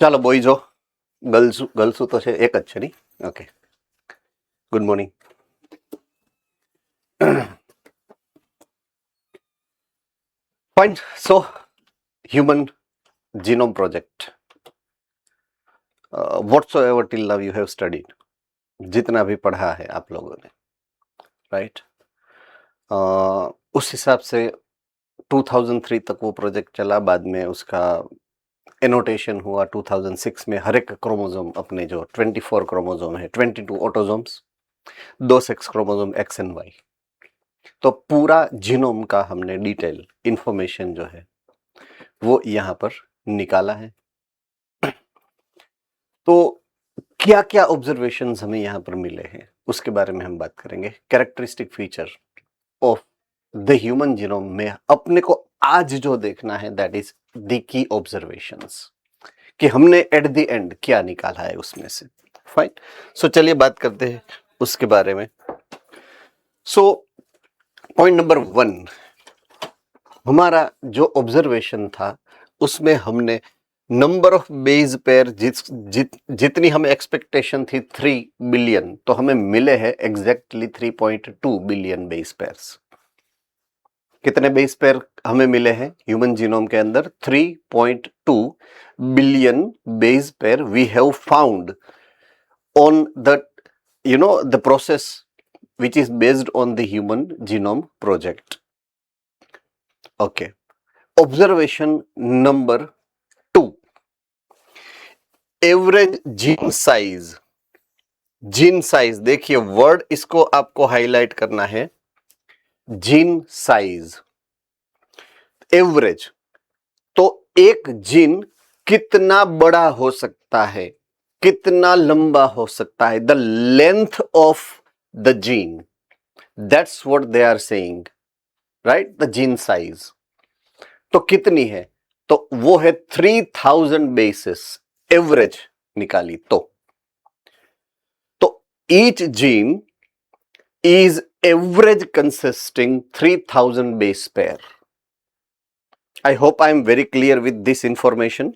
ચાલો બોઈઝો ગર્લ્સો તો છે એક જ છે નહીં. Okay, good morning. Fine. So human genome project, whatsoever till now you have studied, जितना भी पढ़ा है आप लोगों ने, राइट. उस हिसाब से 2003 तक वो प्रोजेक्ट चला. बाद में उसका एनोटेशन हुआ 2006 में. हर एक क्रोमोसोम अपने जो 24 क्रोमोसोम है, 22 autosomes, 2 sex chromosome X and Y, तो पूरा जीनोम का हमने डिटेल इंफॉर्मेशन जो है वो यहाँ पर निकाला है. तो क्या क्या ऑब्जर्वेशंस हमें यहाँ पर मिले हैं उसके बारे में हम बात करेंगे. Characteristic feature of the human genome में अपने को आज जो देखना है that is the key observations, कि हमने एट द एंड क्या निकाला है उसमें से. फाइन. सो चलिए बात करते हैं उसके बारे में. सो पॉइंट नंबर 1, हमारा जो ऑब्जर्वेशन था उसमें हमने नंबर ऑफ बेस पेयर जितनी हमें एक्सपेक्टेशन थी 3 बिलियन, तो हमें मिले हैं एग्जैक्टली 3.2 बिलियन बेस पेयर्स. कितने बेस पेयर हमें मिले हैं ह्यूमन जीनोम के अंदर? 3.2 billion base pair we have found on the the process which is based on the human genome project. Okay. Observation number 2, average gene size. Gene size देखिए, word इसको आपको highlight करना है. जीन साइज एवरेज, तो एक gene कितना बड़ा हो सकता है, कितना लंबा हो सकता है. The length of the gene, that's what they are saying, right? the gene size. तो कितनी है? तो वो है 3000 bases. एवरेज निकाली तो each gene is average consisting 3000 base pair. I hope I am very clear with this information.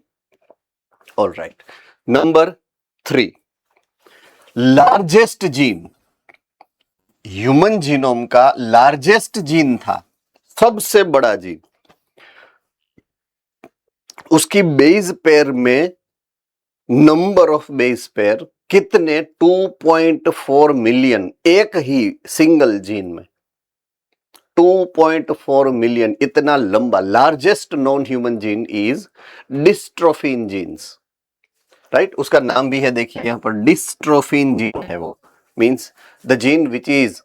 All right. Number 3, largest gene. Human genome का largest gene था, सबसे बड़ा जीन. उसकी बेस पेयर में नंबर ऑफ बेस पेयर कितने? 2.4 million. एक ही single gene में 2.4 million. इतना लंबा. Largest non human gene is dystrophin genes, right. उसका नाम भी है, देखिए यहां पर डिस्ट्रोफिन जीन है. वो means the gene which is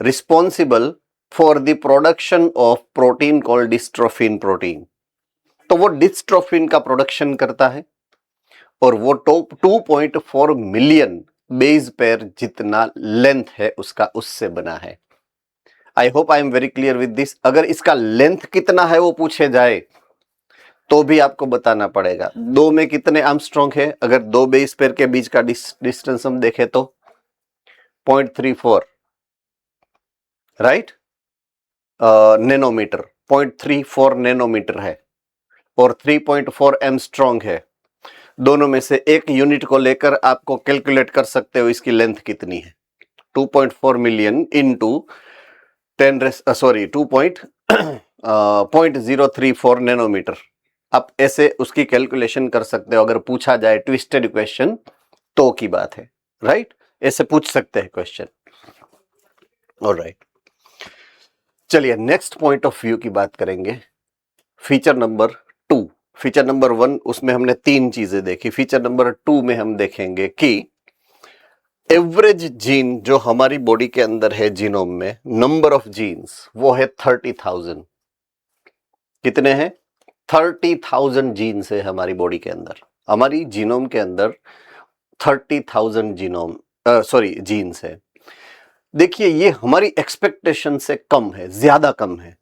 responsible for the production of protein called dystrophin protein. तो वो डिस्ट्रोफिन का प्रोडक्शन करता है और वो 2.4 मिलियन बेस पेयर जितना लेंथ है उसका, उससे बना है. आई hope I am very clear with this. अगर इसका लेंथ कितना है वो पूछे जाए तो भी आपको बताना पड़ेगा. 2 में कितने आर्मस्ट्रॉन्ग है? अगर 2 बेस पेयर के बीच का डिस्टेंस हम देखें तो 0.34, राइट. नैनोमीटर, 0.34 नैनोमीटर है और 3.4 एंगस्ट्रॉम है. दोनों में से एक यूनिट को लेकर आपको कैलकुलेट कर सकते हो इसकी लेंथ कितनी है. 2.4 मिलियन इंटू 0.034 नैनोमीटर. आप ऐसे उसकी कैलकुलेशन कर सकते हो. अगर पूछा जाए ट्विस्टेड क्वेश्चन तो की बात है, राइट. ऐसे पूछ सकते हैं क्वेश्चन. ऑलराइट, चलिए नेक्स्ट पॉइंट ऑफ व्यू की बात करेंगे. Feature number 2. फीचर नंबर 1 उसमें हमने 3 चीजें देखी. फीचर नंबर 2 में हम देखेंगे कि एवरेज जीन जो हमारी बॉडी के अंदर है जीनोम में, नंबर ऑफ जीन्स वो है 30,000. कितने हैं? 30,000 जीन्स है हमारी बॉडी के अंदर. हमारी जीनोम के अंदर 30,000 जीन्स है. देखिए ये हमारी एक्सपेक्टेशन से कम है, ज्यादा कम है.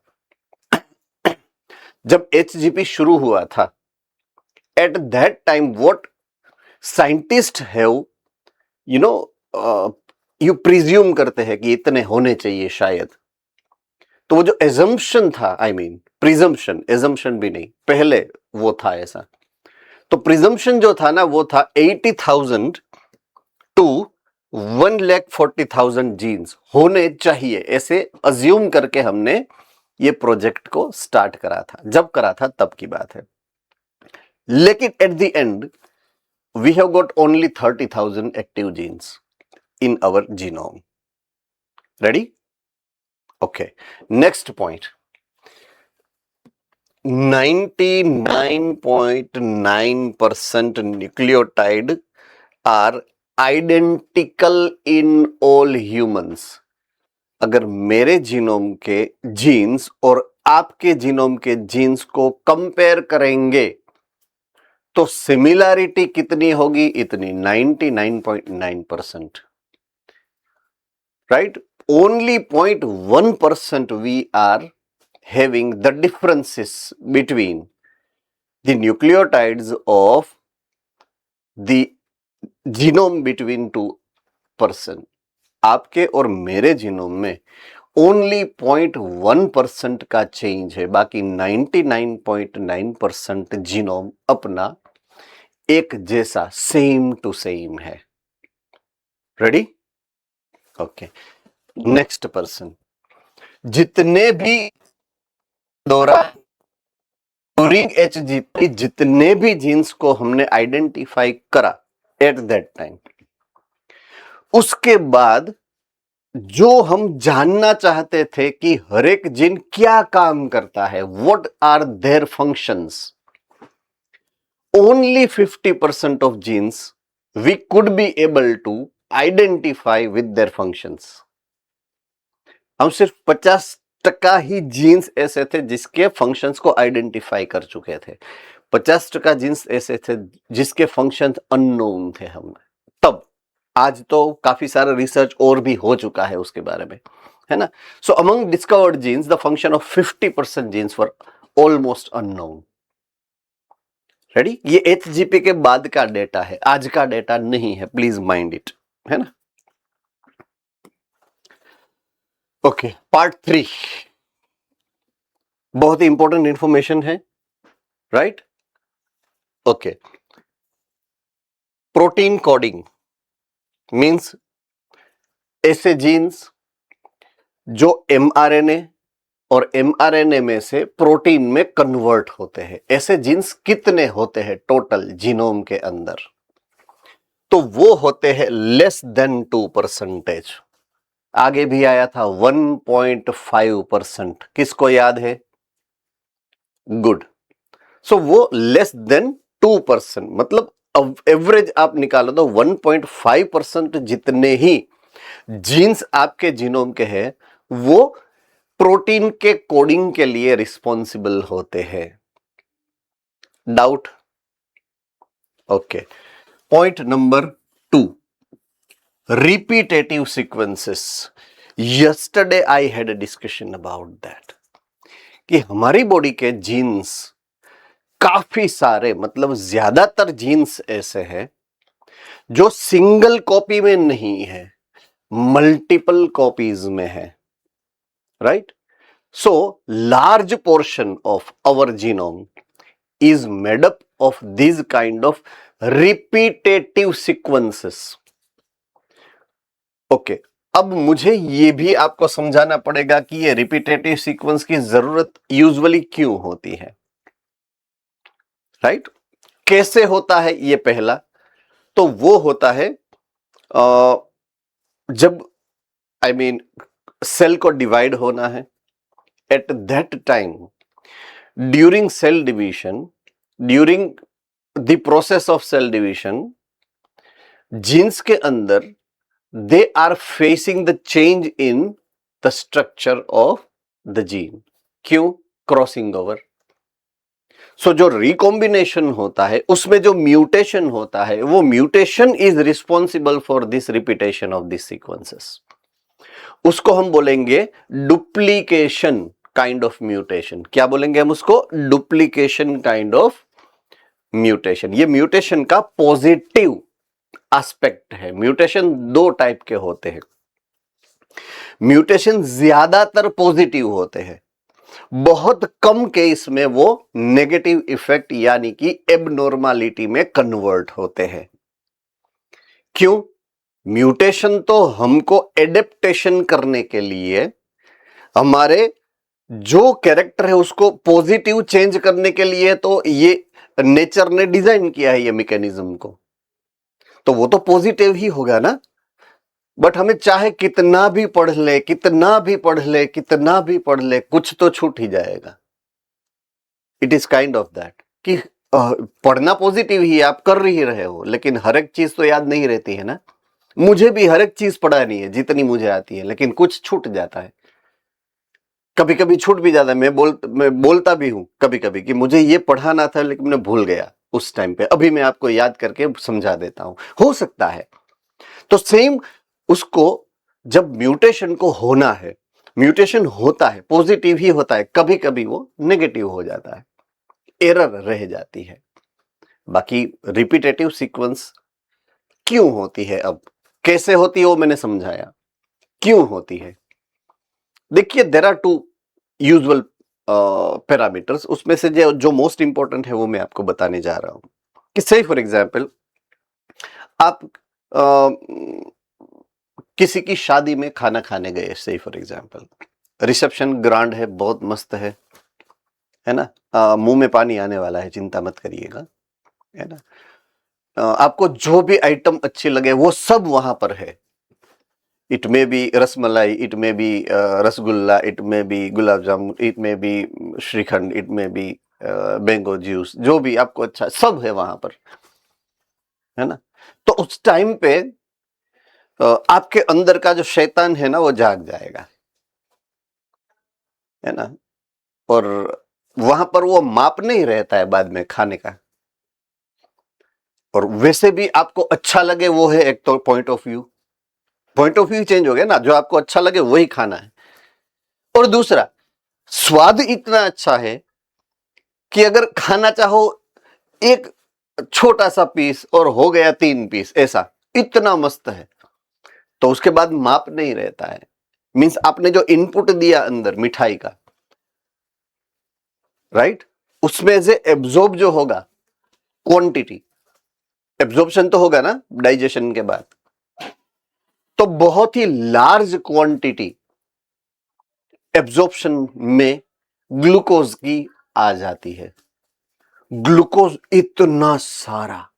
जब HGP शुरू हुआ था, eight that time what scientist have you presume करते हैं कि इतने होने चाहिए शायद. तो वो जो एजम्पशन था, प्रिजम्पशन, एजम्पशन भी नहीं, पहले वो था ऐसा. तो प्रिजम्पशन जो था ना वो था 80,000 टू 1,40,000 जीन्स होने चाहिए, ऐसे अज्यूम करके हमने ये प्रोजेक्ट को स्टार्ट करा था। जब करा था तब की बात है, लेकिन at the end we have got only 30,000 active genes in our genome. Ready? Okay, next point. 99.9% nucleotide are identical in all humans. अगर मेरे जीनोम के जीन्स और आपके जीनोम के जीन्स को कंपेयर करेंगे तो सिमिलैरिटी कितनी होगी? इतनी, 99.9%। Right? Only 0.1% we are having the differences between the nucleotides of the genome between two person। आपके और मेरे जीनोम में ओनली 0.1% का चेंज है, बाकी 99.9% जीनोम अपना एक जैसा सेम टू सेम है। रेडी? Okay, next person. जितने भी ड्यूरिंग HGP जितने भी जीन्स को हमने आइडेंटिफाई करा एट दैट टाइम, उसके बाद जो हम जानना चाहते थे कि हर एक जीन क्या काम करता है, what are their functions, only 50% of genes we could be able to identify with their functions. हम सिर्फ 50% ही जीन्स ऐसे थे जिसके फंक्शंस को आइडेंटिफाई कर चुके थे, 50% जीन्स ऐसे थे जिसके फंक्शंस अननोन थे हमें तब। आज तो काफी सारा रिसर्च और भी हो चुका है उसके बारे में, है ना। So among discovered genes the function of 50% genes were almost unknown. Ready? ये HGP के बाद का डेटा है, आज का डेटा नहीं है, प्लीज माइंड इट, है ना। ओके, पार्ट 3 बहुत ही इंपॉर्टेंट इंफॉर्मेशन है। Right? Okay, protein coding means ऐसे जीन्स जो mRNA और mRNA में से प्रोटीन में कन्वर्ट होते हैं। ऐसे जीन्स कितने होते हैं टोटल जीनोम के अंदर? तो वो होते हैं लेस देन 2%। आगे भी आया था 1.5%। किसको याद है? गुड। सो वो लेस देन 2%, मतलब एवरेज आप निकालो तो 1.5% जितने ही जीन्स आपके जीनोम के हैं वो प्रोटीन के कोडिंग के लिए रिस्पॉन्सिबल होते हैं। Doubt? Okay, point number 2, repetitive sequences. Yesterday I had a discussion about that कि हमारी बॉडी के जीन्स काफी सारे, मतलब ज्यादातर जीन्स ऐसे हैं जो सिंगल कॉपी में नहीं है, मल्टीपल कॉपीज में है। Right? So large portion of our genome is made up of these kind of repetitive sequences। Okay, अब मुझे ये भी आपको समझाना पड़ेगा कि ये रिपीटेटिव सीक्वेंस की जरूरत यूजुअली क्यों होती है। राइट? कैसे होता है ये पहला? तो वो होता है जब सेल को डिवाइड होना है, at that time during cell division, during the process of cell division, genes के अंदर they are facing the change in the structure of the gene. क्यों? Crossing over. सो जो रिकॉम्बिनेशन होता है उसमें जो म्यूटेशन होता है, वो mutation is responsible for this repetition of this sequences. उसको हम बोलेंगे डुप्लीकेशन काइंड ऑफ म्यूटेशन। क्या बोलेंगे हम उसको? Duplication kind of mutation. ये म्यूटेशन का पॉजिटिव एस्पेक्ट है। म्यूटेशन दो टाइप के होते हैं। म्यूटेशन ज्यादातर पॉजिटिव होते हैं बहुत कम केस में वो नेगेटिव इफेक्ट यानी कि एबनॉर्मालिटी में कन्वर्ट होते हैं। क्यों? म्यूटेशन तो हमको एडेप्टेशन करने के लिए, हमारे जो कैरेक्टर है उसको पॉजिटिव चेंज करने के लिए तो ये नेचर ने डिजाइन किया है ये मैकेनिज्म को, तो वो तो पॉजिटिव ही होगा ना। बट हमें चाहे कितना भी पढ़ ले, कितना भी पढ़ ले, कितना भी पढ़ ले, कुछ तो छूट ही जाएगा। It is kind of that कि पढ़ना पॉजिटिव ही आप कर ही रहे हो, लेकिन हर एक चीज तो याद नहीं रहती है ना। मुझे भी हर एक चीज पढ़ानी है जितनी मुझे आती है, लेकिन कुछ छूट जाता है, कभी कभी छूट भी जाता है। मैं बोलता भी हूं कभी कभी कि मुझे ये पढ़ाना था लेकिन मैं भूल गया उस टाइम पे, अभी मैं आपको याद करके समझा देता हूं, हो सकता है। तो सेम उसको जब म्यूटेशन को होना है, म्यूटेशन होता है, पॉजिटिव ही होता है, कभी कभी वो नेगेटिव हो जाता है, एरर रह जाती है। बाकी रिपीटेटिव सीक्वेंस क्यों होती है, अब कैसे होती है वो मैंने समझाया, क्यों होती है। देखिए there are two usual parameters, उसमें से जो मोस्ट इंपॉर्टेंट है वो मैं आपको बताने जा रहा हूं कि से फॉर एग्जाम्पल आप किसी की शादी में खाना खाने गए, से फॉर एग्जाम्पल रिसेप्शन ग्रांड है, बहुत मस्त है ना, मुंह में पानी आने वाला है, चिंता मत करिएगा, है ना। आपको जो भी आइटम अच्छी लगे वो सब वहां पर है। It may be rasmalai, it may be rasgulla, it may be gulab jamun, it may be shrikhand, it may be mango juice, जो भी आपको अच्छा सब है वहां पर, है ना। तो उस टाइम पे आपके अंदर का जो शैतान है ना वो जाग जाएगा, है ना। और वहां पर वो माप नहीं रहता है बाद में खाने का, और वैसे भी आपको अच्छा लगे वो है एक तो पॉइंट ऑफ व्यू चेंज हो गया ना, जो आपको अच्छा लगे वही खाना है। और दूसरा, स्वाद इतना अच्छा है कि अगर खाना चाहो एक छोटा सा पीस और हो गया 3 पीस, ऐसा इतना मस्त है। तो उसके बाद माप नहीं रहता है, मींस आपने जो इनपुट दिया अंदर मिठाई का, राइट, उसमें से एब्जॉर्ब जो होगा क्वांटिटी, एब्जॉर्प्शन तो होगा ना डाइजेशन के बाद, तो बहुत ही लार्ज क्वांटिटी एब्जॉर्प्शन में ग्लूकोज की आ जाती है। ग्लूकोज इतना सारा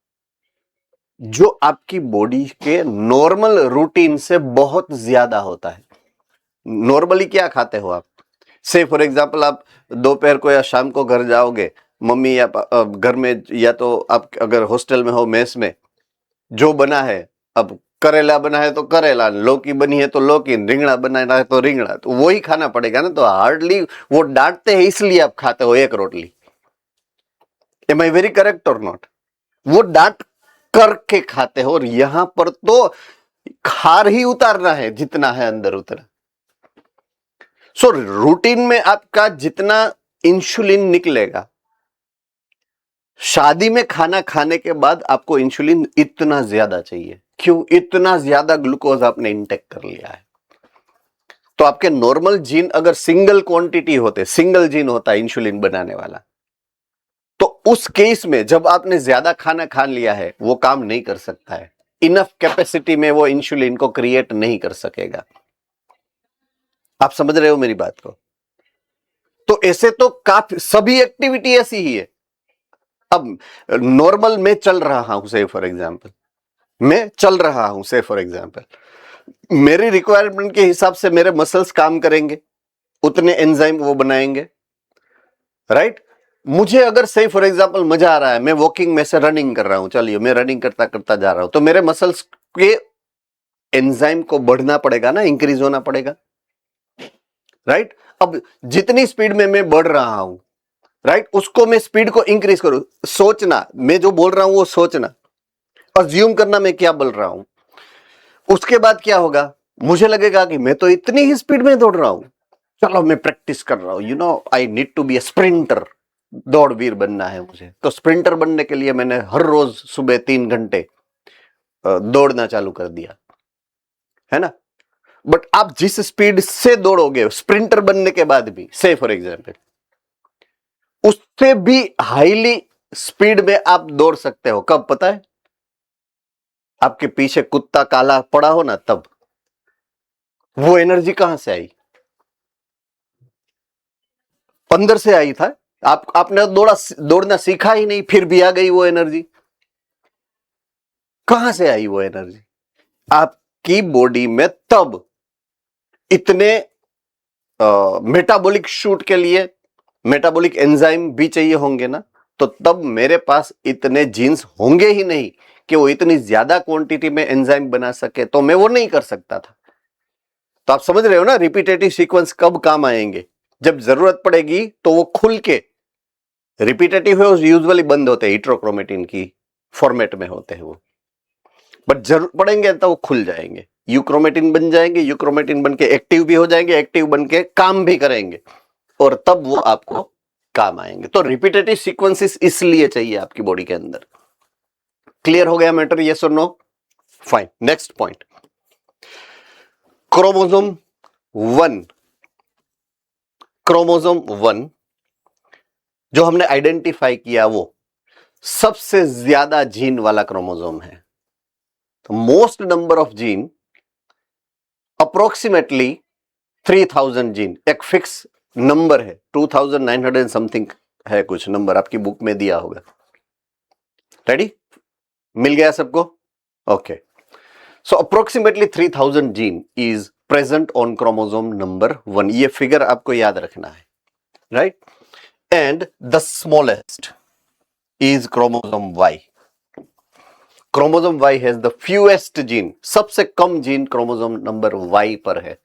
जो आपकी बॉडी के नॉर्मल रूटीन से बहुत ज्यादा होता है। नॉर्मली क्या खाते हो आप, से फॉर एग्जांपल आप दोपहर को या शाम को घर जाओगे, मम्मी या घर में, या तो आप अगर हॉस्टल में हो मेस में, जो बना है, अब करेला बना है तो करेला, लौकी बनी है तो लौकी, रिंगड़ा बनाना है तो रिंगड़ा, तो वही खाना पड़ेगा ना। तो हार्डली वो डांटते हैं इसलिए आप खाते हो एक रोटली। एम आई वेरी करेक्ट और नॉट? वो डांट करके खाते हो, और यहां पर तो खार ही उतारना है, जितना है अंदर उतना। सो रूटीन में आपका जितना इंसुलिन निकलेगा, शादी में खाना खाने के बाद आपको इंसुलिन इतना ज्यादा चाहिए। क्यों? इतना ज्यादा ग्लूकोज आपने इंटेक कर लिया है। तो आपके नॉर्मल जीन अगर सिंगल क्वांटिटी होते, सिंगल जीन होता है इंसुलिन बनाने वाला, तो उस केस में जब आपने ज्यादा खाना खा लिया है वो काम नहीं कर सकता है, इनफ कैपेसिटी में वो इंसुलिन को क्रिएट नहीं कर सकेगा। आप समझ रहे हो मेरी बात को? तो ऐसे तो काफी सभी एक्टिविटी ऐसी ही है। अब नॉर्मल में चल रहा हूं, से फॉर एग्जांपल मैं चल रहा हूं, से फॉर एग्जांपल मेरी रिक्वायरमेंट के हिसाब से मेरे मसल्स काम करेंगे, उतने एंजाइम वो बनाएंगे, राइट। मुझे अगर से फॉर एग्जांपल मजा आ रहा है, मैं वॉकिंग में से रनिंग कर रहा हूं, चलिए मैं रनिंग करता करता जा रहा हूं, तो मेरे मसल्स के एंजाइम को बढ़ना पड़ेगा ना, इंक्रीज होना पड़ेगा, राइट। अब जितनी स्पीड में मैं बढ़ रहा हूं, राइट, उसको मैं स्पीड को इंक्रीज करूं, सोचना, मैं जो बोल रहा हूं वो सोचना, अज्यूम करना मैं क्या बोल रहा हूं। उसके बाद क्या होगा, मुझे लगेगा कि मैं तो इतनी ही स्पीड में दौड़ रहा हूं, चलो मैं प्रैक्टिस कर रहा हूं, you know I need to be a sprinter, दौड़वीर बनना है मुझे। तो स्प्रिंटर बनने के लिए मैंने हर रोज सुबह 3 घंटे दौड़ना चालू कर दिया, है ना। बट आप जिस स्पीड से दौड़ोगे स्प्रिंटर बनने के बाद भी, से फॉर एग्जाम्पल, उससे भी हाईली स्पीड में आप दौड़ सकते हो। कब पता है? आपके पीछे कुत्ता काला पड़ा हो ना, तब। वो एनर्जी कहां से आई? अंदर से आई था। आपने दौड़ना सीखा ही नहीं, फिर भी आ गई वो एनर्जी। कहां से आई वो एनर्जी? आपकी बॉडी में तब इतने मेटाबॉलिक शूट के लिए मेटाबॉलिक एंजाइम भी चाहिए होंगे ना, तो तब मेरे पास इतने जीन्स होंगे ही नहीं कि वो इतनी ज्यादा क्वांटिटी में एंजाइम बना सके, तो मैं वो नहीं कर सकता था। तो आप समझ रहे हो ना रिपीटेटिव सीक्वेंस कब काम आएंगे? जब जरूरत पड़ेगी तो वो खुल के, रिपीटेटिव है यूजुअली बंद होते हैं, हिट्रोक्रोमेटिन की फॉर्मेट में होते हैं वो, बट जरूरत पड़ेंगे तो वो खुल जाएंगे, यूक्रोमेटिन बन जाएंगे, यूक्रोमेटिन बन के एक्टिव भी हो जाएंगे, एक्टिव बन के काम भी करेंगे, और तब वो आपको काम आएंगे। तो रिपीटेटिव सीक्वेंसेस इसलिए चाहिए आपकी बॉडी के अंदर। क्लियर हो गया मैटर? यस और no? Fine. Next point, chromosome 1। Chromosome 1 जो हमने आइडेंटिफाई किया वो सबसे ज्यादा जीन वाला क्रोमोसोम है। तो most number of gene, approximately 3000 gene, एक फिक्स नंबर है, 2900 समथिंग है, कुछ नंबर आपकी बुक में दिया होगा। रेडी? मिल गया सबको? Okay. So approximately 3000 gene is present on chromosome number 1। ये फिगर आपको याद रखना है, right? And the smallest is chromosome Y। Chromosome Y has the fewest gene, सबसे कम जीन क्रोमोसोम नंबर Y पर है।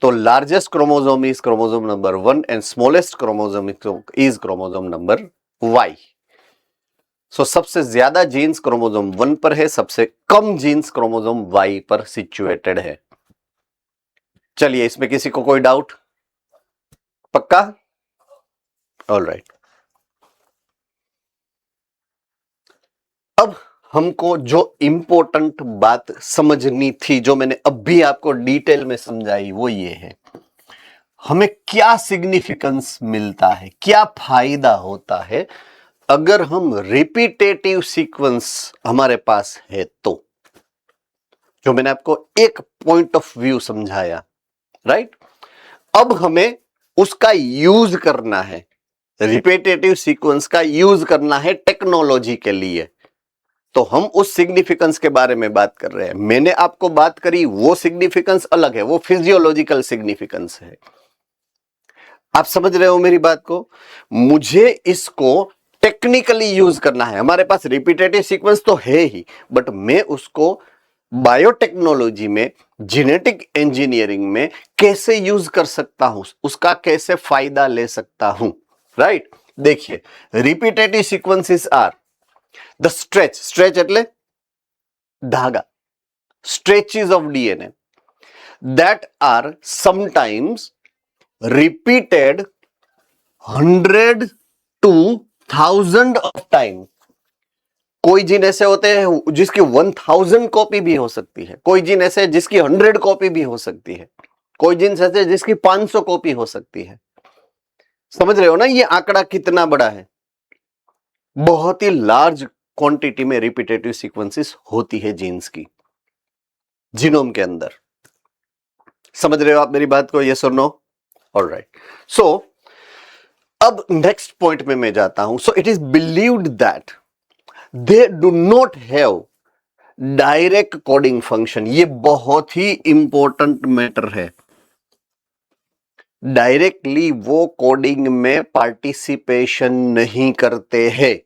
तो largest chromosome is chromosome number 1 and smallest chromosome is chromosome number Y। सो सबसे ज्यादा जीन्स क्रोमोसोम 1 पर है, सबसे कम jeans chromosome Y पर सिचुएटेड है। चलिए, इसमें किसी को कोई डाउट? पक्का? ऑलराइट। अब हमको जो इंपॉर्टेंट बात समझनी थी, जो मैंने अभी आपको डिटेल में समझाई, वो ये है, हमें क्या सिग्निफिकेंस मिलता है, क्या फायदा होता है अगर हम रिपीटेटिव सीक्वेंस हमारे पास है तो। जो मैंने आपको एक पॉइंट ऑफ व्यू समझाया, राइट? अब हमें उसका यूज करना है, रिपीटेटिव सीक्वेंस का यूज करना है टेक्नोलॉजी के लिए। तो हम उस सिग्निफिकेंस के बारे में बात कर रहे हैं। मैंने आपको बात करी, वो सिग्निफिकेंस अलग है, वो फिजियोलॉजिकल सिग्निफिकेंस है। आप समझ रहे हो मेरी बात को? मुझे इसको टेक्निकली यूज करना है। हमारे पास रिपीटेटिव सीक्वेंस तो है ही, बट मैं उसको बायोटेक्नोलॉजी में, जेनेटिक इंजीनियरिंग में कैसे यूज कर सकता हूं, उसका कैसे फायदा ले सकता हूं, राइट? देखिए, repetitive sequences are the stretch એટલે धागा, stretches of DNA that are sometimes repeated 100 to 1000 of time। कोई जीन ऐसे होते हैं जिसकी 1000 कॉपी भी हो सकती है, कोई जीन ऐसे जिसकी 100 कॉपी भी हो सकती है, कोई जीन ऐसे जिसकी 500 कॉपी हो सकती है। समझ रहे हो ना ये आंकड़ा कितना बड़ा है? बहुत ही लार्ज क्वांटिटी में रिपीटेटिव सीक्वेंसेस होती है जीन्स की, जीनोम के अंदर। समझ रहे हो आप मेरी बात को? यस और नो? ऑलराइट। सो अब नेक्स्ट पॉइंट में मैं जाता हूं। So it is believed that they do not have direct coding function. ये बहुत ही इंपॉर्टेंट मैटर है। डायरेक्टली वो कोडिंग में पार्टिसिपेशन नहीं करते हैं,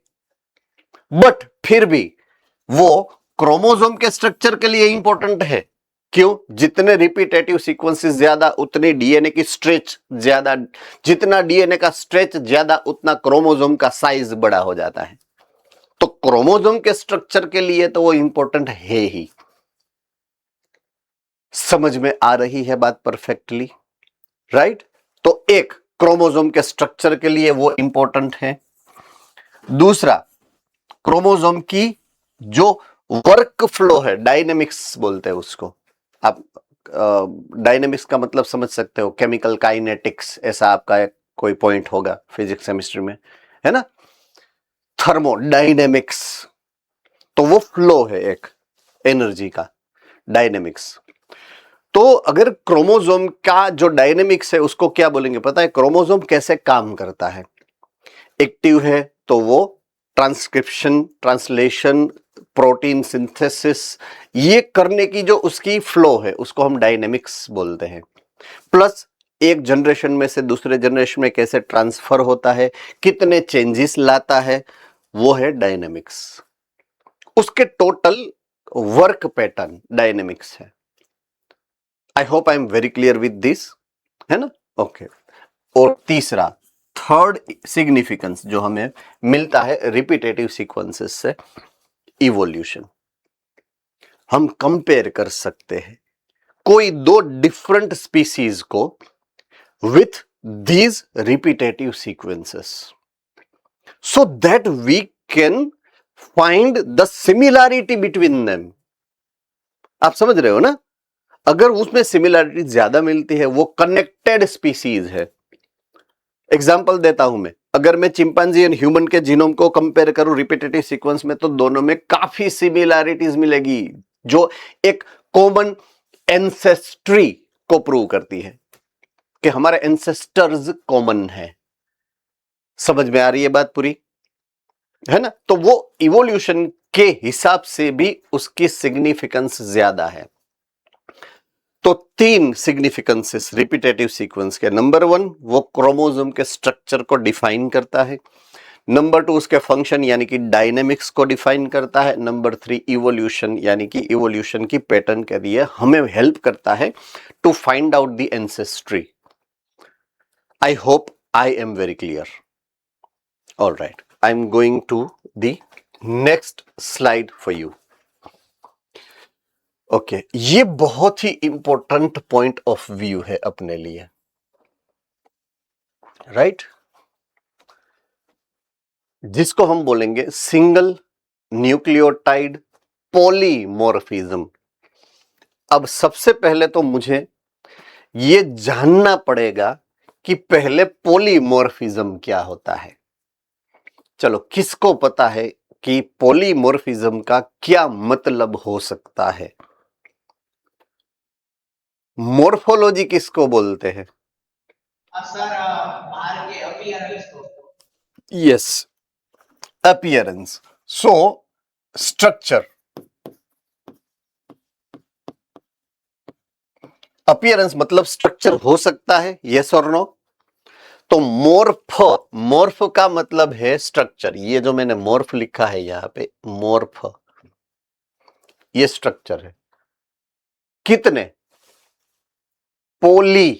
बट फिर भी वो क्रोमोसोम के स्ट्रक्चर के लिए इंपॉर्टेंट है। क्यों? जितने रिपीटेटिव सीक्वेंसेस ज्यादा उतनी डीएनए की स्ट्रेच ज्यादा, जितना डीएनए का स्ट्रेच ज्यादा उतना क्रोमोसोम का साइज बड़ा हो जाता है। तो क्रोमोसोम के स्ट्रक्चर के लिए तो वो इंपॉर्टेंट है ही। समझ में आ रही है बात परफेक्टली, राइट? तो एक, क्रोमोसोम के स्ट्रक्चर के लिए वो इंपॉर्टेंट है। दूसरा, क्रोमोसोम की जो वर्क फ्लो है, डायनेमिक्स बोलते हैं उसको, आप डायनेमिक्स का मतलब समझ सकते हो, केमिकल काइनेटिक्स, ऐसा आपका एक कोई पॉइंट होगा फिजिक्स केमिस्ट्री में, है ना। थर्मोडायनेमिक्स, तो वो फ्लो है एक एनर्जी का, डायनेमिक्स। तो अगर क्रोमोसोम का जो डायनेमिक्स है उसको क्या बोलेंगे पता है? क्रोमोसोम कैसे काम करता है? एक्टिव है तो वो ट्रांसक्रिप्शन, ट्रांसलेशन, प्रोटीन सिंथेसिस, ये करने की जो उसकी फ्लो है उसको हम डायनेमिक्स बोलते हैं। प्लस एक जनरेशन में से दूसरे जनरेशन में कैसे ट्रांसफर होता है, कितने चेंजेस लाता है, वो है डायनेमिक्स। उसके टोटल वर्क पैटर्न डायनेमिक्स है। आई hope I am very clear with this, है ना। ओके। और तीसरा, थर्ड सिग्निफिकेंस जो हमें मिलता है रिपीटेटिव सीक्वेंसेस से, इवोल्यूशन। हम कंपेयर कर सकते हैं कोई दो डिफरेंट स्पीसीज को with these repetitive sequences so that we can find the similarity between them। आप समझ रहे हो ना? अगर उसमें सिमिलैरिटी ज्यादा मिलती है वो कनेक्टेड स्पीसीज है। एग्जांपल देता हूं मैं, अगर मैं चिंपांजी एंड ह्यूमन के जीनोम को कंपेयर करूं रिपीटेटिव सीक्वेंस में, तो दोनों में काफी सिमिलैरिटीज मिलेगी जो एक कॉमन एंसेस्ट्री को प्रूव करती है कि हमारे एंसेस्टर्स कॉमन है। समझ में आ रही है बात पूरी, है ना। तो वो इवोल्यूशन के हिसाब से भी उसकी सिग्निफिकेंस ज्यादा है। तो तीन सिग्निफिकेंसेस रिपीटेटिव सीक्वेंस के। नंबर वन, वो क्रोमोसोम के स्ट्रक्चर को डिफाइन करता है। नंबर टू, उसके फंक्शन यानी कि डायनेमिक्स को डिफाइन करता है। नंबर थ्री, इवोल्यूशन यानी कि इवोल्यूशन की पैटर्न के लिए हमें हेल्प करता है to find out the ancestry. I hope I am very clear. All right, I am going to the next slide for you. Okay, ये बहुत ही इंपॉर्टेंट पॉइंट ऑफ व्यू है अपने लिए, राइट जिसको हम बोलेंगे सिंगल न्यूक्लियोटाइड पॉलीमॉर्फिज्म। अब सबसे पहले तो मुझे ये जानना पड़ेगा कि पहले पॉलीमॉर्फिज्म क्या होता है। चलो, किसको पता है कि पॉलीमॉर्फिज्म का क्या मतलब हो सकता है? मॉर्फोलॉजी किसको बोलते हैं? सर बाहर के अपीयरेंस को। Yes, appearance. So structure, appearance मतलब स्ट्रक्चर हो सकता है, यस और नो। तो मॉर्फ, मॉर्फ का मतलब है स्ट्रक्चर। ये जो मैंने मॉर्फ लिखा है यहां पे, मॉर्फ, ये स्ट्रक्चर है। कितने? Poly,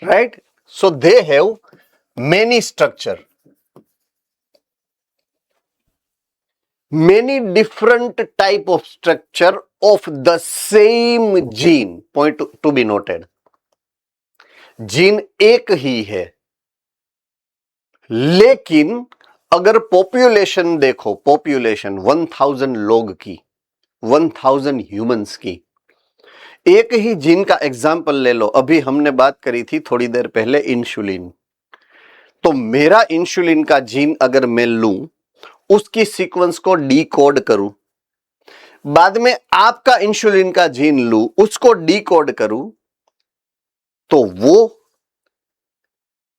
right. So they have many structure, many different type of structure of the same gene। point to be noted, gene एक ही है, लेकिन अगर पॉपुलेशन देखो, पॉपुलेशन 1000 लोग की, 1000 ह्यूमंस की, एक ही जीन का एग्जाम्पल ले लो। अभी हमने बात करी थी थोड़ी देर पहले इंसुलिन। तो मेरा इंसुलिन का जीन अगर मैं लूं, उसकी सीक्वेंस को डीकोड करूं, बाद में आपका इंसुलिन का जीन लूं, उसको डीकोड करूं, तो वो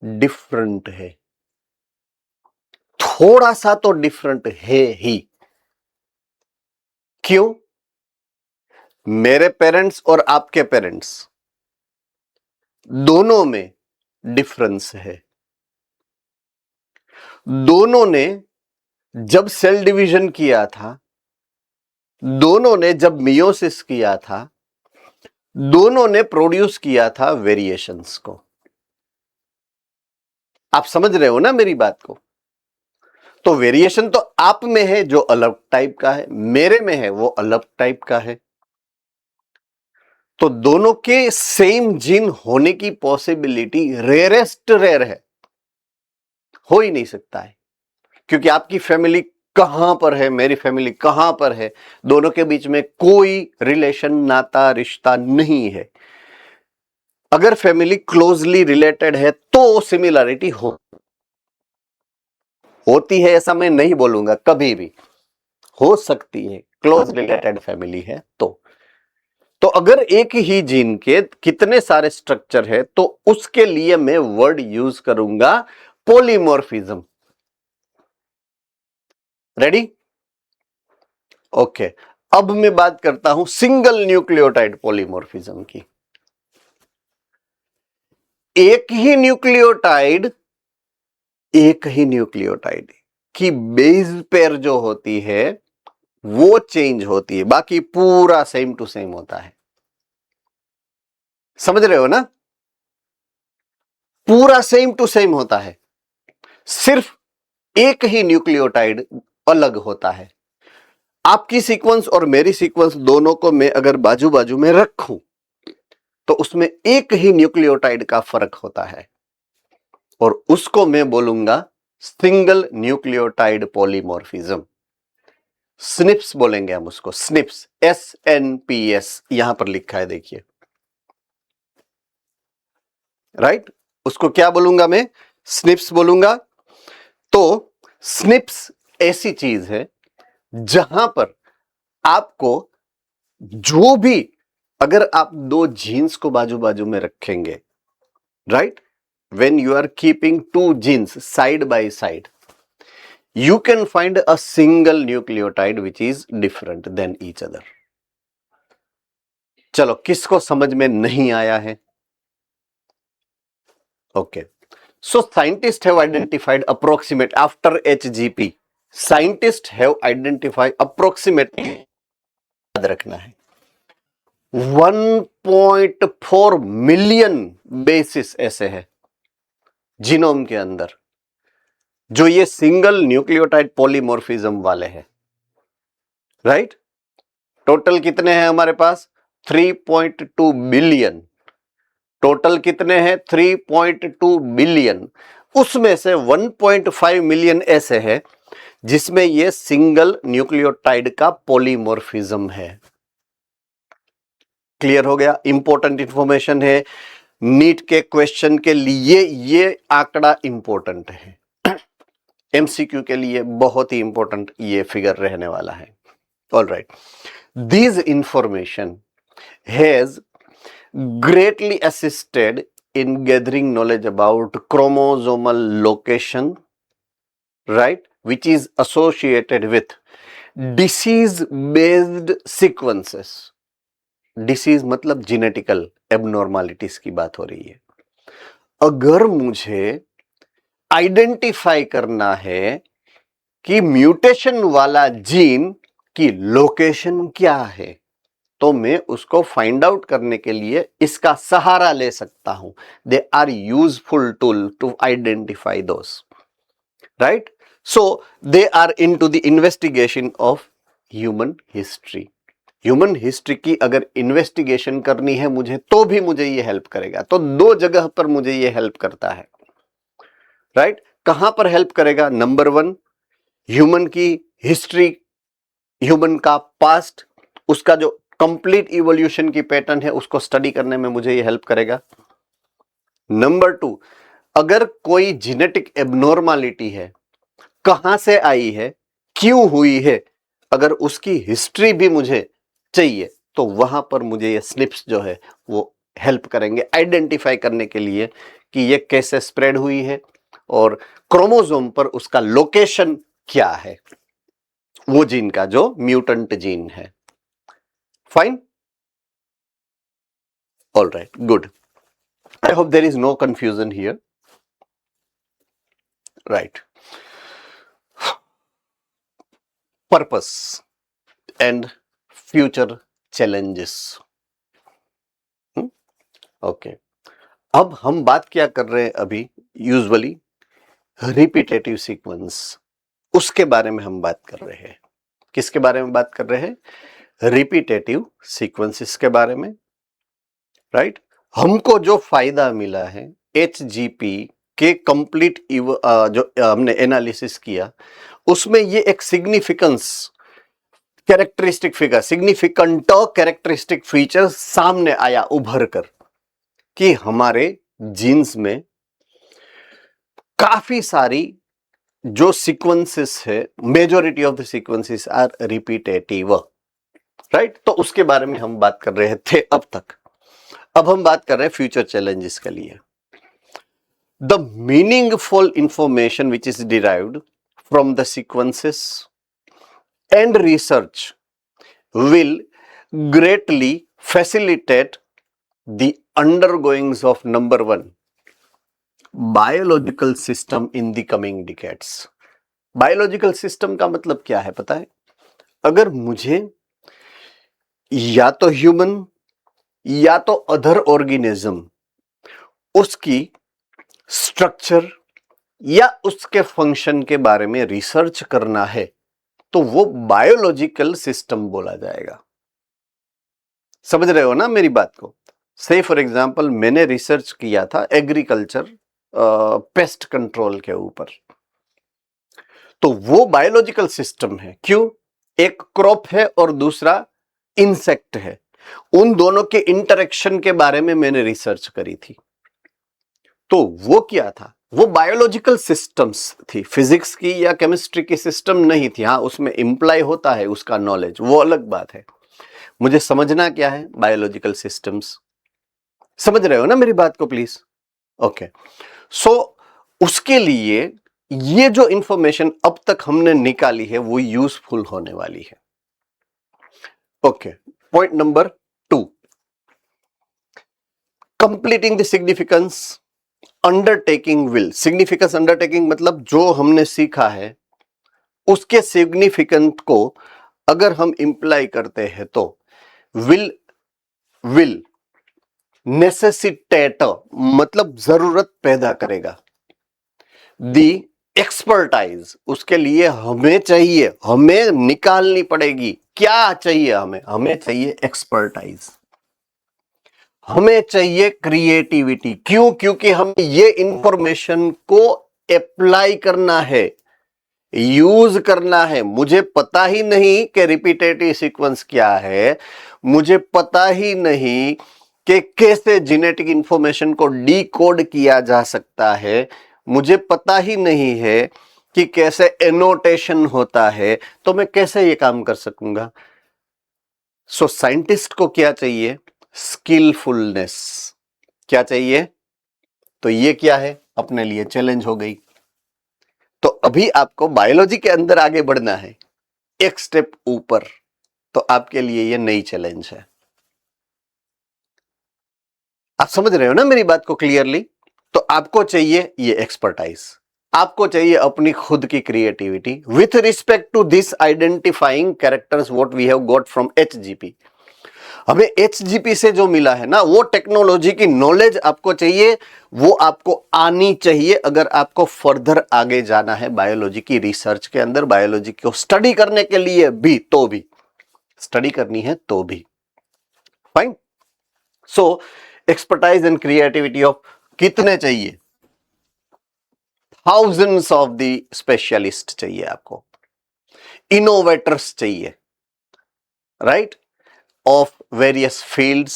डिफरेंट है। थोड़ा सा तो डिफरेंट है ही। क्यों? मेरे पेरेंट्स और आपके पेरेंट्स दोनों में डिफरेंस है। दोनों ने जब सेल डिवीजन किया था, दोनों ने जब मियोसिस किया था, दोनों ने प्रोड्यूस किया था वेरिएशंस को। आप समझ रहे हो ना मेरी बात को? तो वेरिएशन तो आप में है जो अलग टाइप का है, मेरे में है वो अलग टाइप का है। तो दोनों के सेम जीन होने की पॉसिबिलिटी रेयरेस्ट रेयर है, हो ही नहीं सकता है, क्योंकि आपकी फैमिली कहां पर है, मेरी फैमिली कहां पर है, दोनों के बीच में कोई रिलेशन, नाता, रिश्ता नहीं है। अगर फैमिली क्लोजली रिलेटेड है तो सिमिलरिटी होती है, ऐसा मैं नहीं बोलूंगा, कभी भी हो सकती है, क्लोज रिलेटेड फैमिली है तो अगर एक ही जीन के कितने सारे स्ट्रक्चर है तो उसके लिए मैं वर्ड यूज करूंगा पॉलीमॉर्फिज्म। रेडी? ओके, अब मैं बात करता हूं सिंगल न्यूक्लियोटाइड पॉलीमॉर्फिज्म की। एक ही न्यूक्लियोटाइड की बेस पेयर जो होती है वो चेंज होती है, बाकी पूरा सेम टू सेम होता है। समझ रहे हो ना? पूरा सेम टू सेम होता है, सिर्फ एक ही न्यूक्लियोटाइड अलग होता है। आपकी सीक्वेंस और मेरी सीक्वेंस दोनों को मैं अगर बाजू बाजू में रखूं तो उसमें एक ही न्यूक्लियोटाइड का फर्क होता है और उसको मैं बोलूंगा सिंगल न्यूक्लियोटाइड पॉलीमॉर्फिज्म। स्निप्स बोलेंगे हम उसको, स्निप्स, SNPS यहां पर लिखा है, देखिए। राइट? उसको क्या बोलूंगा मैं? स्निप्स बोलूंगा। तो स्निप्स ऐसी चीज है जहां पर आपको जो भी, अगर आप दो जीन्स को बाजू बाजू में रखेंगे, right, when you are keeping two genes side by side, you can find a single nucleotide which is different than each other. चलो, किसको समझ में नहीं आया है? Okay, so scientists have identified approximate after HGP. Scientists have identified approximately, याद रखना है, 1.4 मिलियन बेसिस ऐसे है जीनोम के अंदर जो ये सिंगल न्यूक्लियोटाइड पॉलीमॉर्फिज्म वाले हैं। राइट? टोटल कितने हैं हमारे पास? 3.2 बिलियन। टोटल कितने हैं? 3.2 बिलियन। उसमें से 1.5 मिलियन ऐसे है जिसमें ये सिंगल न्यूक्लियोटाइड का पॉलीमॉर्फिज्म है। क्लियर हो गया? इंपॉर्टेंट इंफॉर्मेशन है, नीट के क्वेश्चन के लिए ये आंकड़ा इंपॉर्टेंट है, एमसीक्यू के लिए बहुत ही इंपॉर्टेंट ये फिगर रहने वाला है। All right, this information has greatly assisted in gathering knowledge about chromosomal location, right, which is associated with disease based sequences. Disease मतलब जेनेटिकल एबनॉर्मालिटीज की बात हो रही है। अगर मुझे आइडेंटिफाई करना है कि म्यूटेशन वाला जीन की लोकेशन क्या है तो मैं उसको फाइंड आउट करने के लिए इसका सहारा ले सकता हूं। They are useful tool to identify those, right? So they are into the investigation of human history. Human history की अगर इन्वेस्टिगेशन करनी है मुझे तो भी मुझे ये हेल्प करेगा। तो दो जगह पर मुझे ये हेल्प करता है, राइट? कहां पर हेल्प करेगा? नंबर 1, ह्यूमन की हिस्ट्री, ह्यूमन का पास्ट, उसका जो कंप्लीट इवोल्यूशन की पैटर्न है उसको स्टडी करने में मुझे ये हेल्प करेगा। नंबर 2, अगर कोई जेनेटिक एबनॉर्मालिटी है, कहां से आई है, क्यों हुई है, अगर उसकी हिस्ट्री भी मुझे चाहिए तो वहां पर मुझे ये स्निप्स जो है वो हेल्प करेंगे आइडेंटिफाई करने के लिए कि ये कैसे स्प्रेड हुई है और क्रोमोसोम पर उसका लोकेशन क्या है, वो जीन का जो म्यूटेंट जीन है। Fine? All right, good. I hope there is no confusion here, right? Purpose and future challenges. Okay, अब हम बात क्या कर रहे हैं अभी? यूजुअली रिपीटेटिव सीक्वेंस, उसके बारे में हम बात कर रहे हैं। किसके बारे में बात कर रहे हैं? रिपीटेटिव सीक्वेंसेस के बारे में, राइट? हमको जो फायदा मिला है HGP के कंप्लीट जो हमने एनालिसिस किया उसमें ये एक significance characteristic figure, significant characteristic feature सामने आया उभर कर कि हमारे जीन्स में काफी सारी जो सीक्वेंसेस है, majority of the sequences are repetitive, right. तो उसके बारे में हम बात कर रहे थे अब तक। अब हम बात कर रहे हैं फ्यूचर चैलेंजेस के लिए। The meaningful information which is derived from the sequences and research will greatly facilitate the undergoings of number one biological system in the coming decades. Biological system का मतलब क्या है पता है? अगर मुझे या तो ह्यूमन या तो अदर ऑर्गेनिज्म उसकी स्ट्रक्चर या उसके फंक्शन के बारे में रिसर्च करना है तो वो बायोलॉजिकल सिस्टम बोला जाएगा। समझ रहे हो ना मेरी बात को? से फॉर एग्जांपल मैंने रिसर्च किया था एग्रीकल्चर पेस्ट कंट्रोल के ऊपर, तो वो बायोलॉजिकल सिस्टम है। क्यों? एक क्रॉप है और दूसरा इंसेक्ट है, उन दोनों के इंटरेक्शन के बारे में मैंने रिसर्च करी थी। तो वो क्या था? वो बायोलॉजिकल सिस्टम्स थी, फिजिक्स की या केमिस्ट्री की सिस्टम नहीं थी। हाँ, उसमें इंप्लाई होता है उसका नॉलेज, वो अलग बात है। मुझे समझना क्या है बायोलॉजिकल सिस्टम्स, समझ रहे हो ना मेरी बात को प्लीज? ओके, सो उसके लिए ये जो इंफॉर्मेशन अब तक हमने निकाली है वो यूजफुल होने वाली है। Okay, point number 2, completing the significance undertaking will. Significance undertaking मतलब जो हमने सीखा है उसके सिग्निफिकेंट को अगर हम इंप्लाई करते हैं तो विल नेसेसिटेट मतलब जरूरत पैदा करेगा। दी एक्सपर्टाइज, उसके लिए हमें चाहिए, हमें निकालनी पड़ेगी। क्या चाहिए हमें? हमें चाहिए एक्सपर्टाइज, हमें चाहिए क्रिएटिविटी। क्यों? क्योंकि हमें ये इंफॉर्मेशन को अप्लाई करना है, यूज करना है। मुझे पता ही नहीं कि रिपीटेटिव सीक्वेंस क्या है, मुझे पता ही नहीं कि कैसे जेनेटिक इंफॉर्मेशन को डीकोड किया जा सकता है, मुझे पता ही नहीं है कि कैसे एनोटेशन होता है, तो मैं कैसे ये काम कर सकूंगा? सो साइंटिस्ट को क्या चाहिए? स्किलफुलनेस। क्या चाहिए? तो ये क्या है? अपने लिए चैलेंज हो गई। तो अभी आपको बायोलॉजी के अंदर आगे बढ़ना है एक स्टेप ऊपर, तो आपके लिए ये नई चैलेंज है। आप समझ रहे हो ना मेरी बात को क्लियरली? तो आपको चाहिए ये एक्सपर्टाइज, आपको चाहिए अपनी खुद की creativity with respect to this identifying characters what we have got from HGP. हमें एचजीपी से जो मिला है ना, वो टेक्नोलॉजी की नॉलेज आपको चाहिए, वो आपको आनी चाहिए अगर आपको फर्दर आगे जाना है बायोलॉजी की रिसर्च के अंदर, बायोलॉजी को स्टडी करने के लिए भी, तो भी स्टडी करनी है तो भी। Fine. So expertise and creativity of कितने चाहिए? थाउजेंड्स ऑफ द स्पेशलिस्ट चाहिए आपको, इनोवेटर्स चाहिए, right, of various fields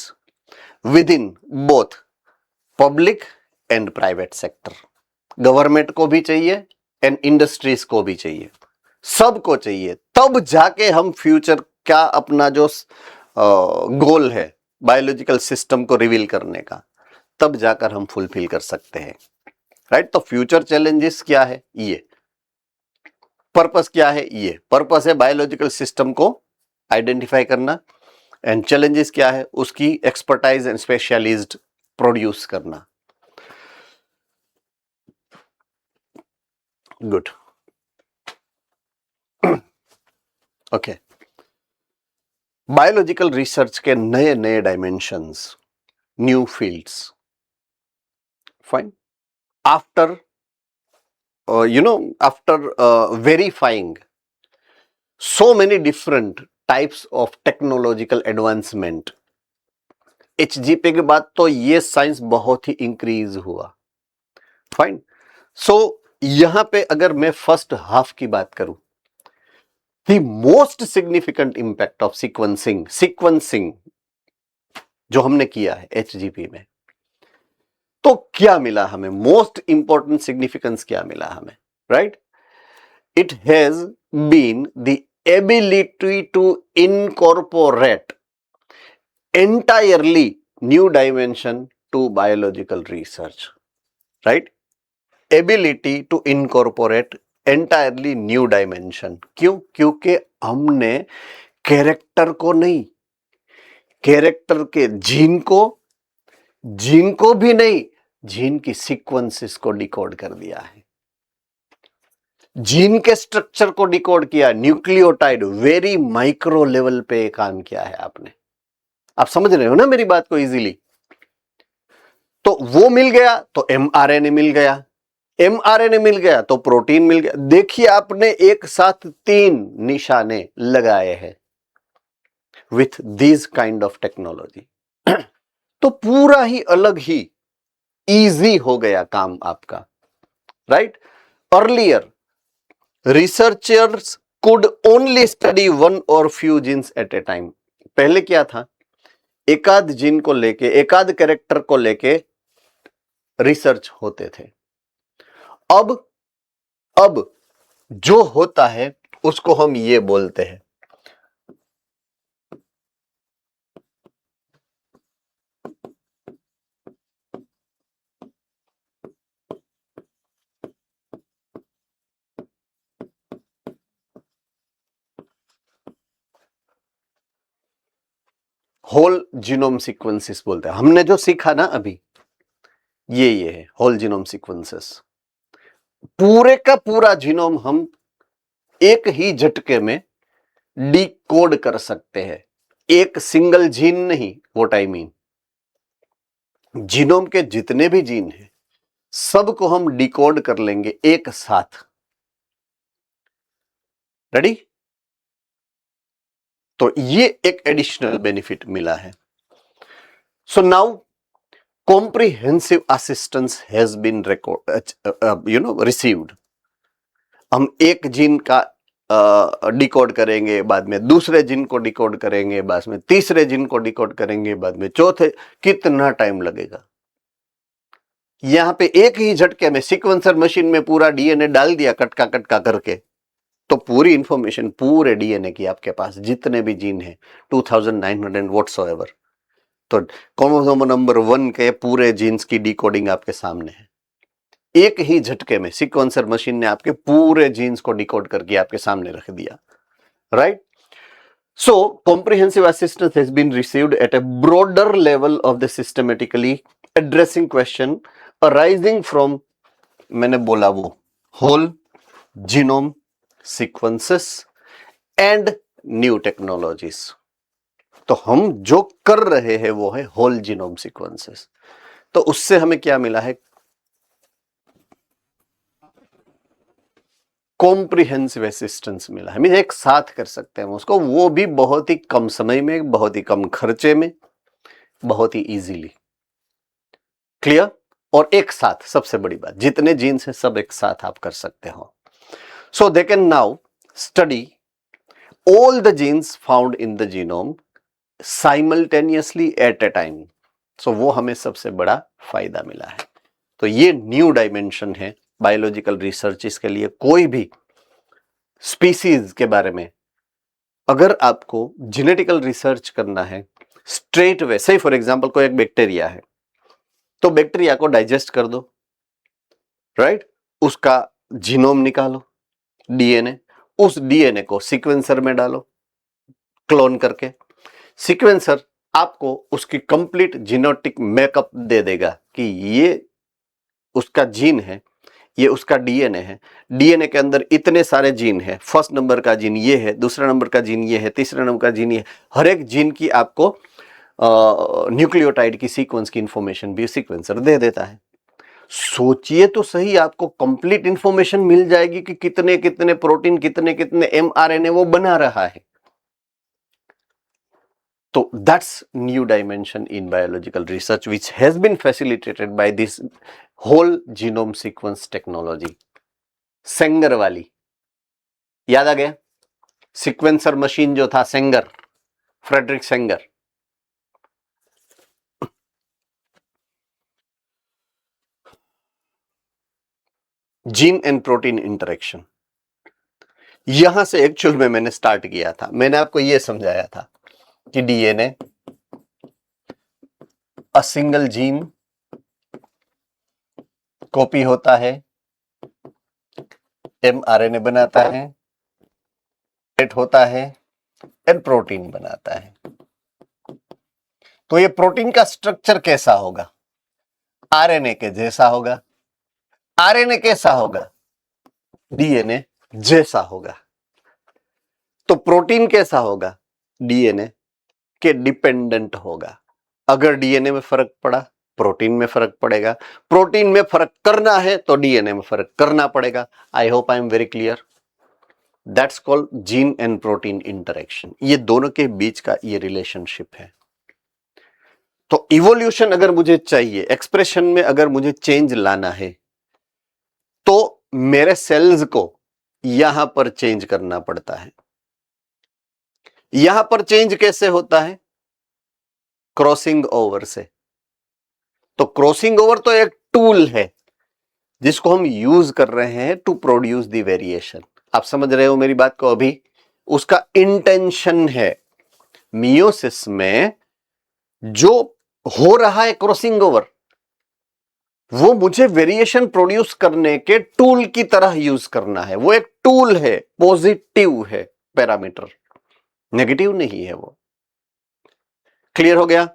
within both public and private sector। Government को भी चाहिए एंड इंडस्ट्रीज को भी चाहिए, सबको चाहिए। तब जाके हम फ्यूचर का अपना जो गोल है बायोलॉजिकल सिस्टम को रिवील करने का, तब जाकर हम फुलफिल कर सकते हैं, राइट। तो फ्यूचर चैलेंजेस क्या है? ये पर्पस क्या है? ये पर्पस है बायोलॉजिकल सिस्टम को आइडेंटिफाई करना, एंड चैलेंजेस क्या है? उसकी एक्सपर्टाइज एंड स्पेशलिस्ट प्रोड्यूस करना। Good, okay. बायोलॉजिकल रिसर्च के नए नए dimensions, new fields. Fine. After after verifying so many different types of technological advancement, HGP के बाद तो ये साइंस बहुत ही इंक्रीज हुआ। फाइन। सो यहां पे अगर मैं फर्स्ट हाफ की बात करूं the most significant impact of sequencing जो हमने किया है HGP में, तो क्या मिला हमें? मोस्ट इंपॉर्टेंट सिग्निफिकेंस क्या मिला हमें? Right, it has been the ability to incorporate entirely new dimension to biological research, right? Ability to incorporate entirely new dimension. क्यों? क्योंकि हमने कैरेक्टर को नहीं, कैरेक्टर के जीन को भी नहीं, जीन की सीक्वेंसेस को डिकोड कर दिया है, जीन के स्ट्रक्चर को डिकोड किया, न्यूक्लियोटाइड वेरी माइक्रो लेवल पे काम किया है आपने। आप समझ रहे हो ना मेरी बात को इजीली? तो वो मिल गया तो mRNA मिल गया, mRNA मिल गया तो प्रोटीन मिल गया। देखिए आपने एक साथ 3 निशाने लगाए हैं with this kind of technology. तो पूरा ही अलग ही इजी हो गया काम आपका, right? Earlier researchers could only study one or few genes at a time. पहले क्या था, एकाध जीन को लेके, एकाध कैरेक्टर को लेके रिसर्च होते थे। अब जो होता है उसको हम ये बोलते हैं होल जीनोम सीक्वेंसेस बोलते हैं। हमने जो सीखा ना अभी, ये है होल जीनोम सीक्वेंसेस। पूरे का पूरा जीनोम हम एक ही झटके में डिकोड कर सकते हैं, एक सिंगल जीन नहीं, व्हाट आई मीन, जीनोम के जितने भी जीन हैं सबको हम डिकोड कर लेंगे एक साथ। रेडी? तो ये एक एडिशनल बेनिफिट मिला है। So now comprehensive assistance has been received. हम एक जीन का डिकोड करेंगे, बाद में दूसरे जीन को डिकोड करेंगे, बाद में तीसरे जीन को डिकोड करेंगे, बाद में चौथे। कितना टाइम लगेगा? यहां पे एक ही झटके में सीक्वेंसर मशीन में पूरा डीएनए डाल दिया कटका करके, तो पूरी इंफॉर्मेशन पूरे डीएनए की आपके पास जितने भी जीन है 2900 व्हाटसोएवर, तो क्रोमोसोम नंबर 1 के पूरे जीन्स की डिकोडिंग आपके सामने है। एक ही झटके में सीक्वेंसर मशीन ने आपके पूरे जीन्स को डिकोड करके आपके सामने रख दिया, right? So comprehensive assistance has been received at a broader level of the systematically addressing question arising from, मैंने बोला वो whole genome sequences and new technologies. तो हम जो कर रहे हैं वो है होल जीनोम सीक्वेंसेस। तो उससे हमें क्या मिला है? कॉम्प्रिहेंसिव असिस्टेंस मिला है। एक साथ कर सकते हैं उसको, वो भी बहुत ही कम समय में, बहुत ही कम खर्चे में, बहुत ही इजीली। क्लियर? और एक साथ, सबसे बड़ी बात, जितने जीन्स हैं सब एक साथ आप कर सकते हो। So they can now study all the genes found in the genome simultaneously at a time. So वो हमें सबसे बड़ा फायदा मिला है। तो ये न्यू डायमेंशन है बायोलॉजिकल रिसर्च के लिए। कोई भी स्पीसीज के बारे में अगर आपको जेनेटिकल रिसर्च करना है स्ट्रेट वे, से फॉर एग्जांपल कोई एक बैक्टीरिया है तो बैक्टीरिया को डाइजेस्ट कर दो, राइट? उसका जीनोम निकालो, डीएनए, उस डीएनए को सीक्वेंसर में डालो क्लोन करके। सीक्वेंसर आपको उसकी कंप्लीट जीनोटिक मेकअप दे देगा कि ये उसका जीन है, ये उसका डीएनए है। डीएनए के अंदर इतने सारे जीन है, फर्स्ट नंबर का जीन ये है, दूसरा नंबर का जीन ये है, तीसरा नंबर का जीन ये है। हर एक जीन की आपको न्यूक्लियोटाइड की सीक्वेंस की इंफॉर्मेशन भी सीक्वेंसर दे देता है। सोचिए तो सही, आपको कंप्लीट इंफॉर्मेशन मिल जाएगी कि कितने कितने प्रोटीन, कितने कितने एमआरएनए वो बना रहा है। तो that's new dimension in biological research which has been facilitated by this whole genome sequence technology. Sanger वाली याद आ गया? सीक्वेंसर मशीन जो था Sanger, Frederick Sanger, gene and protein interaction, यहां से एक्चुअल में मैंने स्टार्ट किया था। मैंने आपको यह समझाया था कि DNA a single gene copy होता है, एमआरएनए बनाता है, होता है एंड प्रोटीन बनाता है। तो ये प्रोटीन का स्ट्रक्चर कैसा होगा? आरएनए के जैसा होगा। आरएनए कैसा होगा? डीएनए जैसा होगा। तो प्रोटीन कैसा होगा? डीएनए के डिपेंडेंट होगा। अगर डीएनए में फर्क पड़ा, प्रोटीन में फर्क पड़ेगा। प्रोटीन में फर्क करना है तो डीएनए में फर्क करना पड़ेगा। आई hope I am very clear. That's called gene and protein interaction. ये दोनों के बीच का ये रिलेशनशिप है। तो इवोल्यूशन अगर मुझे चाहिए, एक्सप्रेशन में अगर मुझे चेंज लाना है, तो मेरे सेल्स को यहां पर चेंज करना पड़ता है। यहां पर चेंज कैसे होता है? क्रॉसिंग ओवर से। तो क्रॉसिंग ओवर तो एक टूल है जिसको हम यूज कर रहे हैं टू प्रोड्यूस द वेरिएशन। आप समझ रहे हो मेरी बात को? अभी उसका इंटेंशन है मियोसिस में जो हो रहा है क्रॉसिंग ओवर, वो मुझे वेरिएशन प्रोड्यूस करने के टूल की तरह यूज करना है। वो एक टूल है, पॉजिटिव है पैरामीटर, नेगेटिव नहीं है वो। क्लियर हो गया?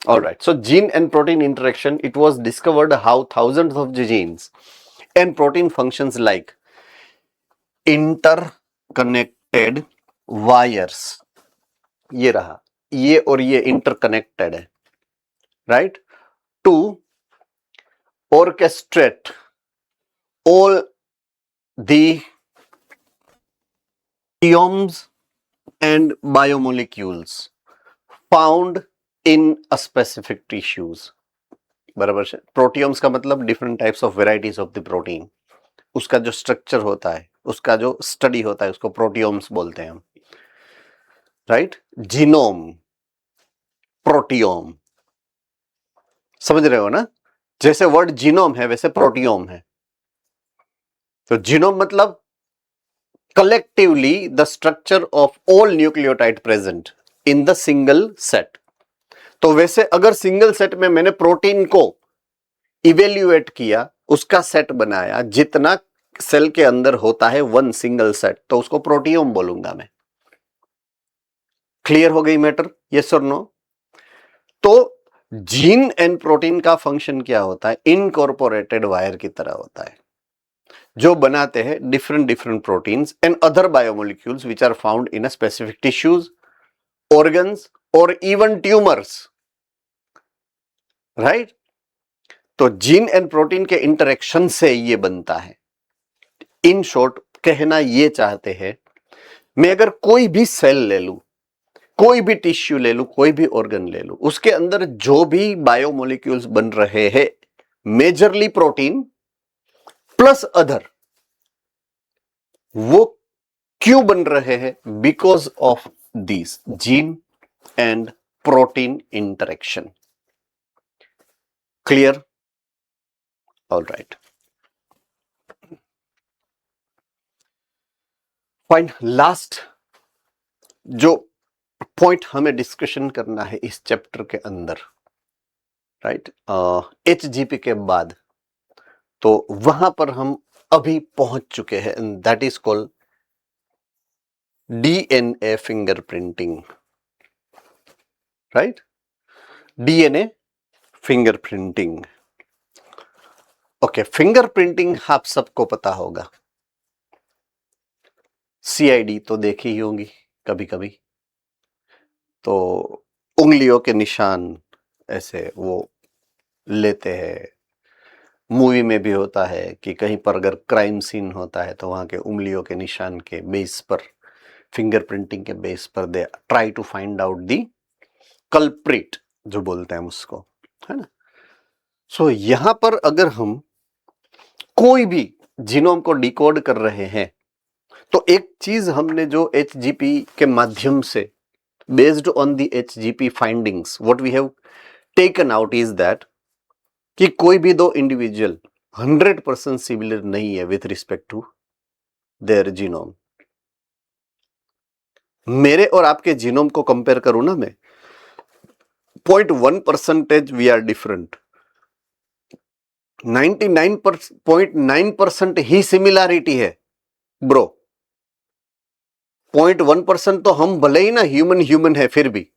All right. So gene and protein interaction, it was discovered how thousands of genes and protein functions like interconnected wires. ये रहा, ये और ये interconnected है, right? To orchestrate all the proteomes and biomolecules found in a specific tissues. बराबर से। प्रोटियोम्स का मतलब different types of varieties of the protein, उसका जो स्ट्रक्चर होता है, उसका जो स्टडी होता है, उसको प्रोटियोम्स बोलते हैं हम, राइट? जीनोम, प्रोटियोम, समझ रहे हो ना? जैसे वर्ड जीनोम है वैसे प्रोटियोम है। तो जीनोम मतलब collectively the structure of all nucleotide present in the single set. तो वैसे अगर सिंगल सेट में मैंने प्रोटीन को इवेल्युएट किया, उसका सेट बनाया, जितना सेल के अंदर होता है वन सिंगल सेट, तो उसको प्रोटियोम बोलूंगा मैं। क्लियर हो गई मैटर? यस और नो? तो जीन एंड प्रोटीन का फंक्शन क्या होता है? इनकॉर्पोरेटेड वायर की तरह होता है, जो बनाते हैं different different proteins and other biomolecules which are found in a specific tissues, organs और इवन ट्यूमर्स, राइट? तो जीन एंड प्रोटीन के इंटरेक्शन से ये बनता है। इन शॉर्ट कहना ये चाहते हैं, मैं अगर कोई भी सेल ले लूं, कोई भी टिश्यू ले लूं, कोई भी ऑर्गन ले लूं, उसके अंदर जो भी बायोमोलिक्यूल्स बन रहे हैं, मेजरली प्रोटीन प्लस अदर, वो क्यों बन रहे हैं? Because of this gene and protein interaction. Clear? All right, fine. Last जो पॉइंट हमें डिस्कशन करना है इस चैप्टर के अंदर, राइट, एचजीपी के बाद, तो वहां पर हम अभी पहुंच चुके हैं, and that is called DNA fingerprinting, right? DNA fingerprinting. Okay, fingerprinting आप सबको पता होगा, सीआईडी तो देखी ही होंगी कभी कभी। तो उंगलियों के निशान ऐसे वो लेते हैं। मूवी में भी होता है कि कहीं पर अगर क्राइम सीन होता है तो वहां के उंगलियों के निशान के बेस पर, फिंगरप्रिंटिंग के बेस पर they try to find out the culprit, जो बोलते हैं उसको, है ना? सो यहां पर अगर हम कोई भी जीनोम को डिकोड कर रहे हैं, तो एक चीज हमने जो HGP के माध्यम से, based on the HGP findings, what we have taken out is that कि कोई भी दो इंडिविजुअल 100% सिमिलर नहीं है with respect to their genome. मेरे और आपके जीनोम को कंपेयर करूं ना मैं, 0.1% वी आर डिफरेंट, 99.9% ही सिमिलैरिटी है ब्रो। 0.1% तो हम भले ही ना ह्यूमन है, फिर भी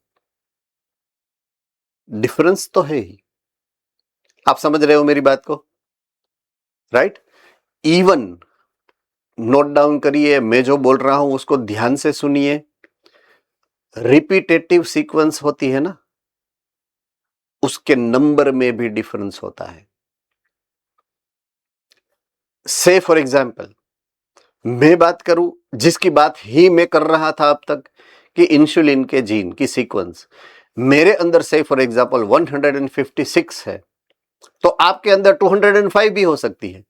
डिफरेंस तो है ही। आप समझ रहे हो मेरी बात को, राइट? इवन नोट डाउन करिए, मैं जो बोल रहा हूं उसको ध्यान से सुनिए। रिपीटेटिव सीक्वेंस होती है ना, उसके नंबर में भी डिफरेंस होता है। से फॉर एग्जाम्पल, मैं बात करूं, जिसकी बात ही मैं कर रहा था अब तक, कि इंसुलिन के जीन की सीक्वेंस मेरे अंदर से फॉर एग्जाम्पल 156 है, तो आपके अंदर 205 भी हो सकती है।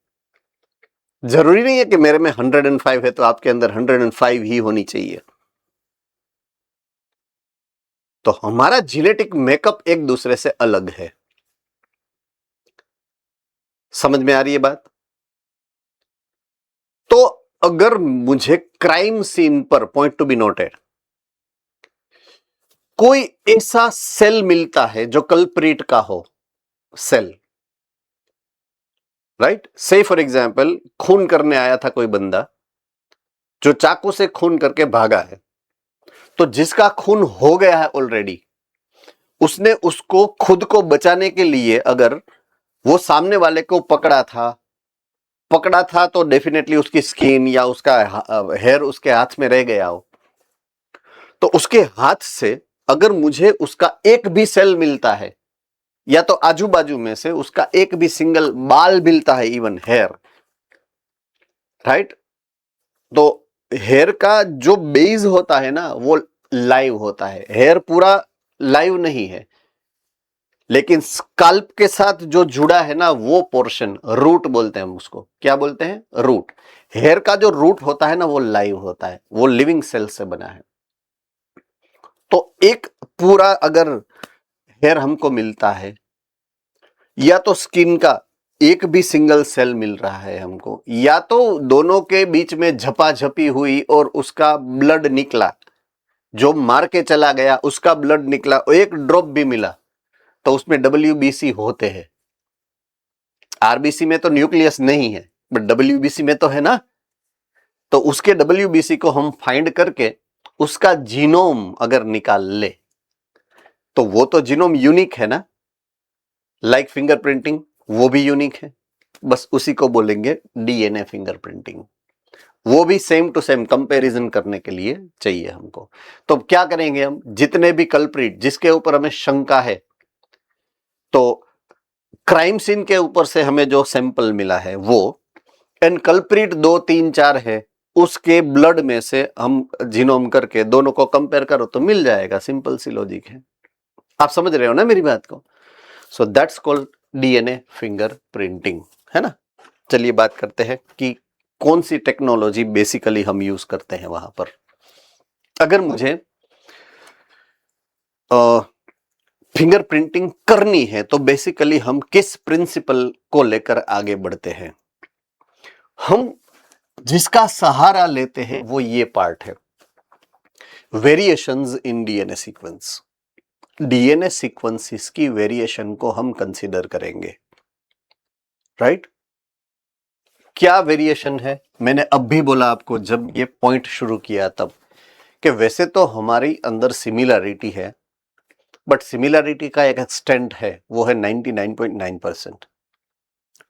जरूरी नहीं है कि मेरे में 105 है तो आपके अंदर 105 ही होनी चाहिए। तो हमारा जेनेटिक मेकअप एक दूसरे से अलग है। समझ में आ रही है बात? तो अगर मुझे क्राइम सीन पर, पॉइंट टू बी नोटेड, कोई ऐसा सेल मिलता है जो कल्प्रिट का हो, सेल, राइट? से फॉर एग्जाम्पल, खून करने आया था कोई बंदा जो चाकू से खून करके भागा है, तो जिसका खून हो गया है ऑलरेडी, उसने उसको खुद को बचाने के लिए अगर वो सामने वाले को पकड़ा था तो डेफिनेटली उसकी स्किन या उसका हेयर उसके हाथ में रह गया हो, तो उसके हाथ से अगर मुझे उसका एक भी सेल मिलता है, या तो आजू बाजू में से उसका एक भी सिंगल बाल मिलता है, इवन हेयर, राइट? तो हेयर का जो बेस होता है ना, वो लाइव होता है। हेयर पूरा लाइव नहीं है, लेकिन स्कल्प के साथ जो जुड़ा है ना, वो पोर्शन रूट बोलते हैं हम उसको। क्या बोलते हैं? रूट। हेयर का जो रूट होता है ना, वो लाइव होता है, वो लिविंग सेल से बना है। तो एक पूरा अगर हेयर हमको मिलता है, या तो स्किन का एक भी सिंगल सेल मिल रहा है हमको, या तो दोनों के बीच में झपाझपी हुई और उसका ब्लड निकला, जो मार के चला गया उसका ब्लड निकला, एक ड्रॉप भी मिला, तो उसमें WBC होते हैं। RBC में तो न्यूक्लियस नहीं है, बट WBC में तो है ना। तो उसके WBC को हम फाइंड करके उसका जीनोम अगर निकाल ले, तो वो तो जीनोम यूनिक है ना, लाइक फिंगरप्रिंटिंग, वो भी यूनिक है। बस उसी को बोलेंगे DNA फिंगरप्रिंटिंग। वो भी सेम टू सेम कंपैरिजन करने के लिए चाहिए हमको। तो क्या करेंगे हम, जितने भी कल्प्रिट जिसके ऊपर हमें शंका है, तो क्राइम सीन के ऊपर से हमें जो सैंपल मिला है वो, एंड कल्प्रिट 2 3 4 है, उसके ब्लड में से हम जीनोम करके दोनों को कंपेयर करो तो मिल जाएगा। सिंपल सी लॉजिक है। आप समझ रहे हो ना मेरी बात को? So that's called DNA fingerprinting, है ना। चलिए बात करते हैं कि कौन सी टेक्नोलॉजी बेसिकली हम यूज करते हैं वहां पर। अगर मुझे फिंगरप्रिंटिंग करनी है तो बेसिकली हम किस प्रिंसिपल को लेकर आगे बढ़ते हैं? हम जिसका सहारा लेते हैं वो ये पार्ट है, variations in DNA sequence. DNA sequences की वेरिएशन को हम कंसीडर करेंगे, राइट? क्या वेरिएशन है? मैंने अब भी बोला आपको जब ये पॉइंट शुरू किया तब, कि वैसे तो हमारी अंदर सिमिलरिटी है, बट सिमिलरिटी का एक एक्सटेंट है, वो है 99.9%,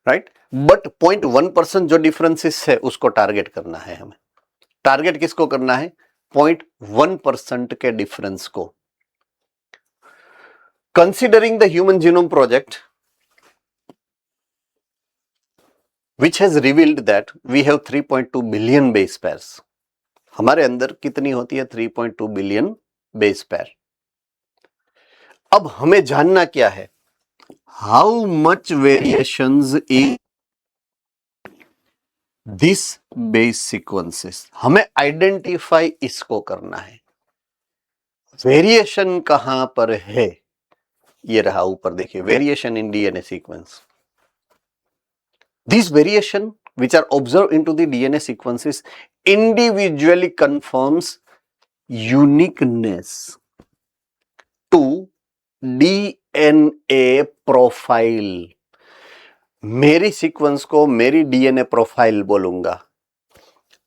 राइट? बट 0.1% जो डिफरेंसेस है उसको टारगेट करना है हमें। टारगेट किसको करना है? 0.1% के डिफरेंस को। Considering the human genome project which has revealed that we have 3.2 billion base pairs. हमारे अंदर कितनी होती है? 3.2 बिलियन बेस पेयर। अब हमें जानना क्या है? How much variations in this base sequences, हमें आइडेंटिफाई इसको करना है। वेरिएशन कहां पर है, ये रहा ऊपर देखिए, variation in DNA sequence. This variation which are observed into the DNA sequences individually confirms uniqueness to DNA profile। मेरी सीक्वेंस को मेरी डीएनए प्रोफाइल बोलूंगा,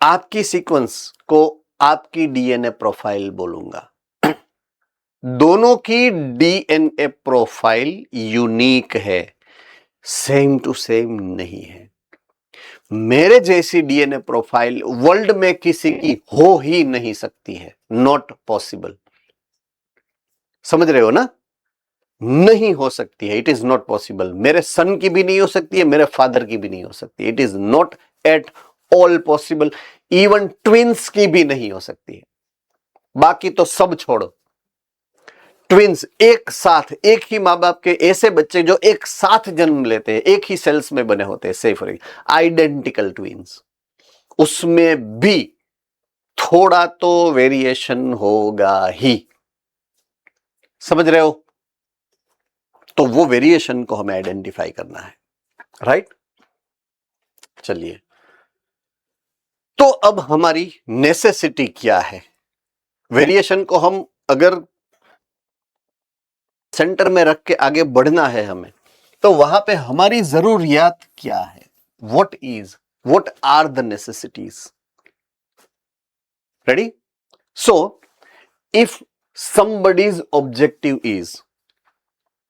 आपकी सीक्वेंस को आपकी डीएनए प्रोफाइल बोलूंगा। दोनों की डीएनए प्रोफाइल यूनिक है, सेम टू सेम नहीं है। मेरे जैसी डीएनए प्रोफाइल वर्ल्ड में किसी की हो ही नहीं सकती है, नॉट पॉसिबल। समझ रहे हो ना? नहीं हो सकती है, इट इज नॉट पॉसिबल। मेरे सन की भी नहीं हो सकती है, मेरे फादर की भी नहीं हो सकती, it is not at all possible. Even twins की भी नहीं हो सकती है। बाकी तो सब छोड़ो, ट्विंस एक साथ, एक ही मां बाप के ऐसे बच्चे जो एक साथ जन्म लेते हैं, एक ही सेल्स में बने होते हैं, से फॉर आइडेंटिकल ट्विंस, उसमें भी थोड़ा तो वेरिएशन होगा ही। समझ रहे हो? तो वो वेरिएशन को हमें आइडेंटिफाई करना है, राइट? चलिए, तो अब हमारी नेसेसिटी क्या है? वेरिएशन को हम अगर सेंटर में रख के आगे बढ़ना है हमें, तो वहां पे हमारी जरूरियात क्या है? what are the necessities? Ready? So if somebody's objective is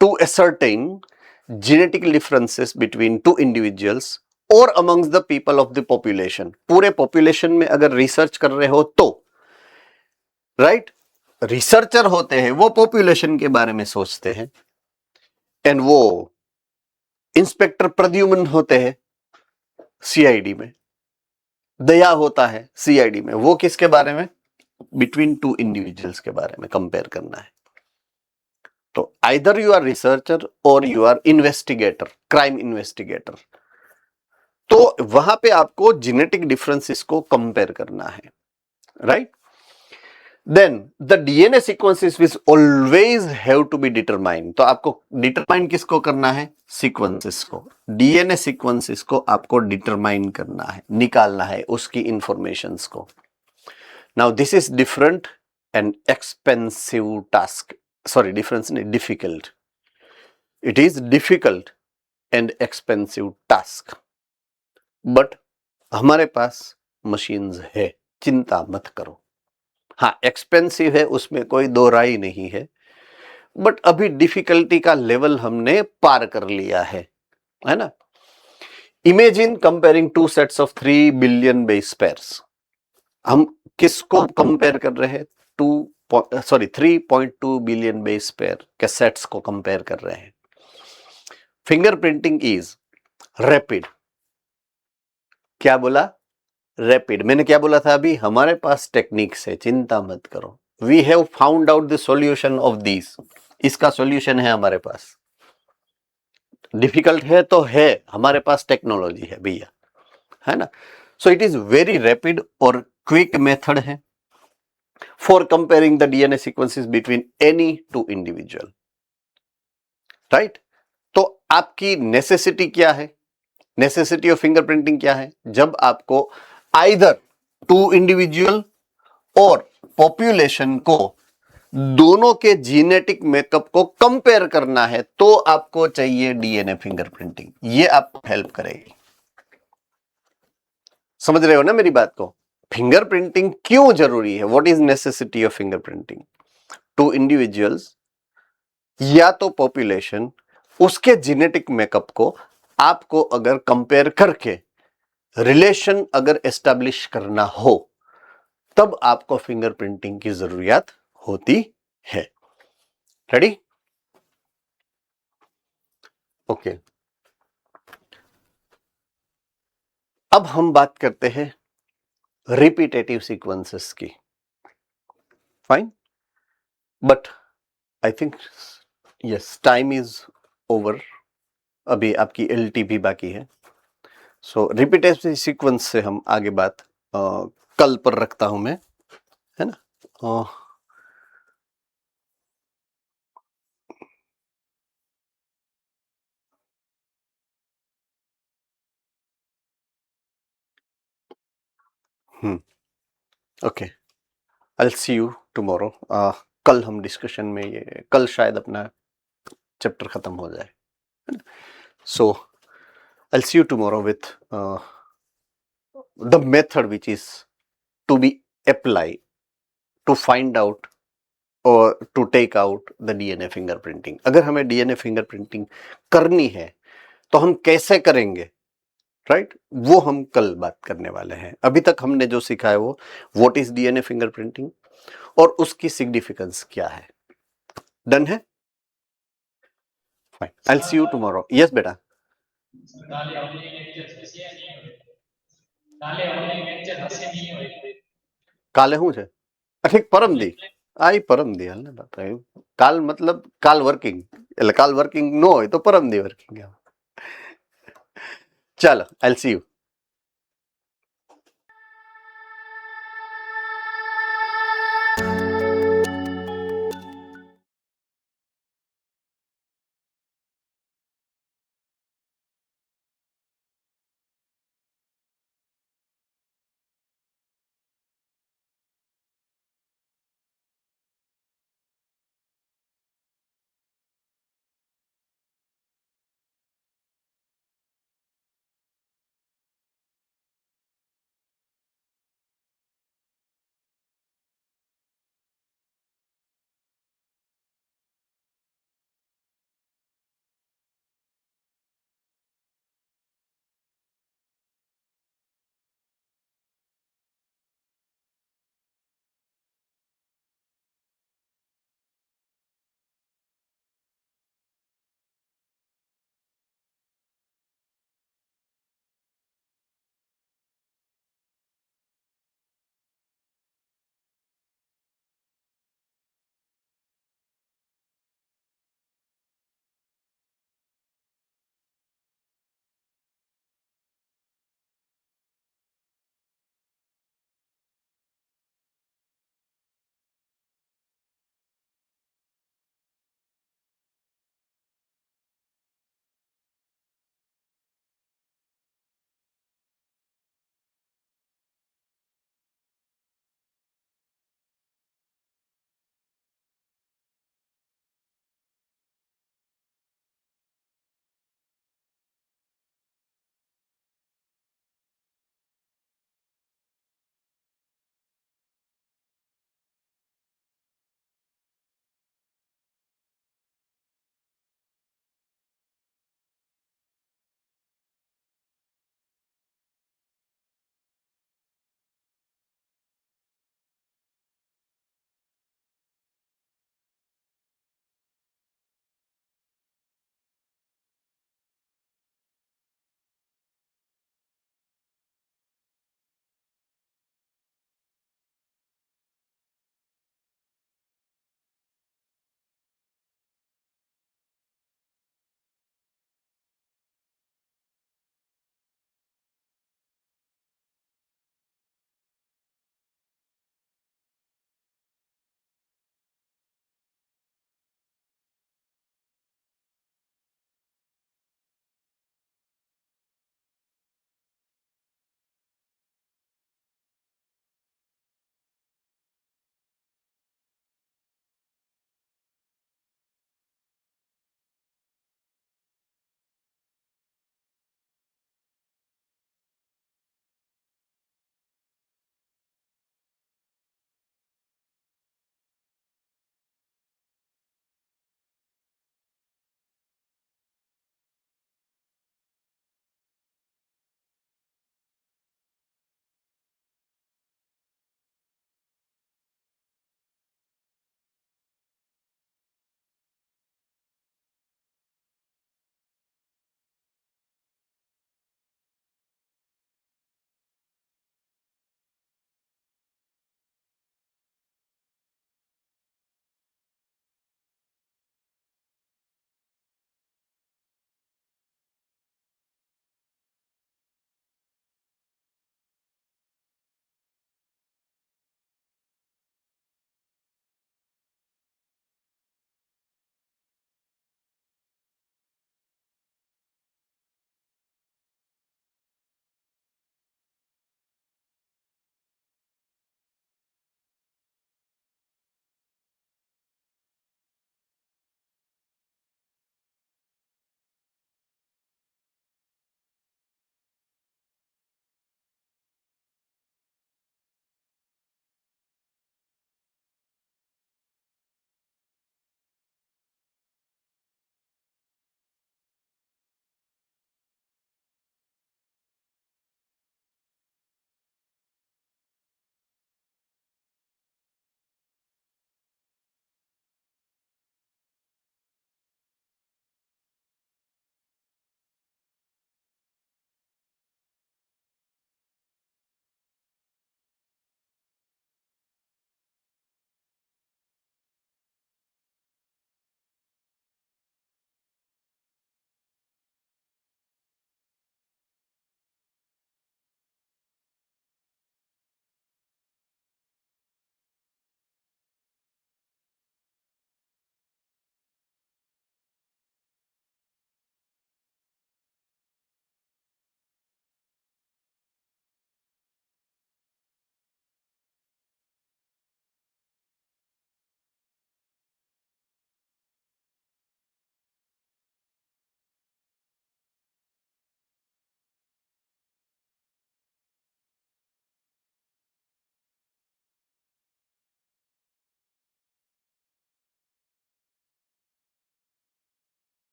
to ascertain genetic differences between two individuals or amongst the people of the population, पूरे पॉपुलेशन में अगर रिसर्च कर रहे हो तो, राइट? रिसर्चर होते हैं वो पॉपुलेशन के बारे में सोचते हैं, एंड वो इंस्पेक्टर प्रद्युम्न होते हैं सीआईडी में, दया होता है सीआईडी में, वो किसके बारे में? बिटवीन टू इंडिविजुअल्स के बारे में कंपेयर करना है। तो आइदर यू आर रिसर्चर और you are investigator, crime investigator, तो वहां पे आपको जेनेटिक डिफरेंसेस को कंपेयर करना है, right? Then the DNA sequences which always have to be determined, तो आपको डिटरमाइन किसको करना है? सीक्वेंसेस को, डीएनए सीक्वेंसेस को आपको डिटरमाइन करना है, निकालना है उसकी इंफॉर्मेशंस को। Now this is different and expensive task, sorry difference नहीं, difficult. It is difficult and expensive task, but हमारे पास मशीन्स है, चिंता मत करो। हाँ, एक्सपेंसिव है, उसमें कोई दो राय नहीं है, बट अभी डिफिकल्टी का लेवल हमने पार कर लिया है ना? Imagine comparing two sets of 3 billion base pairs. हम किसको कंपेयर कर रहे हैं? 3.2 बिलियन बेस पेयर के सेट्स को कंपेयर कर रहे हैं। Fingerprinting is rapid. क्या बोला? रैपिड। मैंने क्या बोला था अभी? हमारे पास टेक्निक्स है, चिंता मत करो। We have found out the solution of this, इसका सॉल्यूशन है हमारे पास। डिफिकल्ट है तो है, हमारे पास टेक्नोलॉजी है भैया, है ना? So it is very rapid और क्विक मेथड है for comparing the DNA sequences between any two individual, right? तो आपकी नेसेसिटी क्या है? नेसेसिटी ऑफ फिंगरप्रिंटिंग क्या है? जब आपको आइदर टू इंडिविजुअल और पॉपुलेशन को, दोनों के जीनेटिक मेकअप को कंपेयर करना है, तो आपको चाहिए डीएनए फिंगरप्रिंटिंग। ये आपको हेल्प करेगी। समझ रहे हो ना मेरी बात को? फिंगरप्रिंटिंग क्यों जरूरी है? What is necessity of fingerprinting? To individuals या तो पॉपुलेशन, उसके जीनेटिक मेकअप को आपको अगर कंपेयर करके रिलेशन अगर एस्टैब्लिश करना हो, तब आपको फिंगरप्रिंटिंग की जरूरत होती है। रेडी? ओके, अब हम बात करते हैं रिपीटेटिव सीक्वेंसेस की। Fine, but I think yes, time is over. अभी आपकी एलटी भी बाकी है, सो रिपीटेटिव सीक्वेंस से हम आगे बात कल पर रखता हूं मैं, है ना। Okay, I will see you tomorrow. कल हम डिस्कशन में ये, कल शायद अपना चैप्टर खत्म हो जाए। So I will see you tomorrow with the method which is to be apply to find out or to take out the DNA fingerprinting. अगर हमें डीएनए फिंगरप्रिंटिंग करनी है तो हम कैसे करेंगे, राइट, वो हम कल बात करने वाले हैं। अभी तक हमने जो सीखा है वो व्हाट इज डीएनए फिंगरप्रिंटिंग और उसकी सिग्निफिकेंस क्या है। डन है? Fine, I will see you tomorrow. Yes बेटा। કાલે શું છે? ઠીક, પરમદી આ પરમદી હાલ ને બાપા, કાલ મતલબ કાલ વર્કિંગ, એટલે કાલ વર્કિંગ ન હોય તો પરમદી વર્કિંગ. ચાલો, આઈ વિલ સી યુ.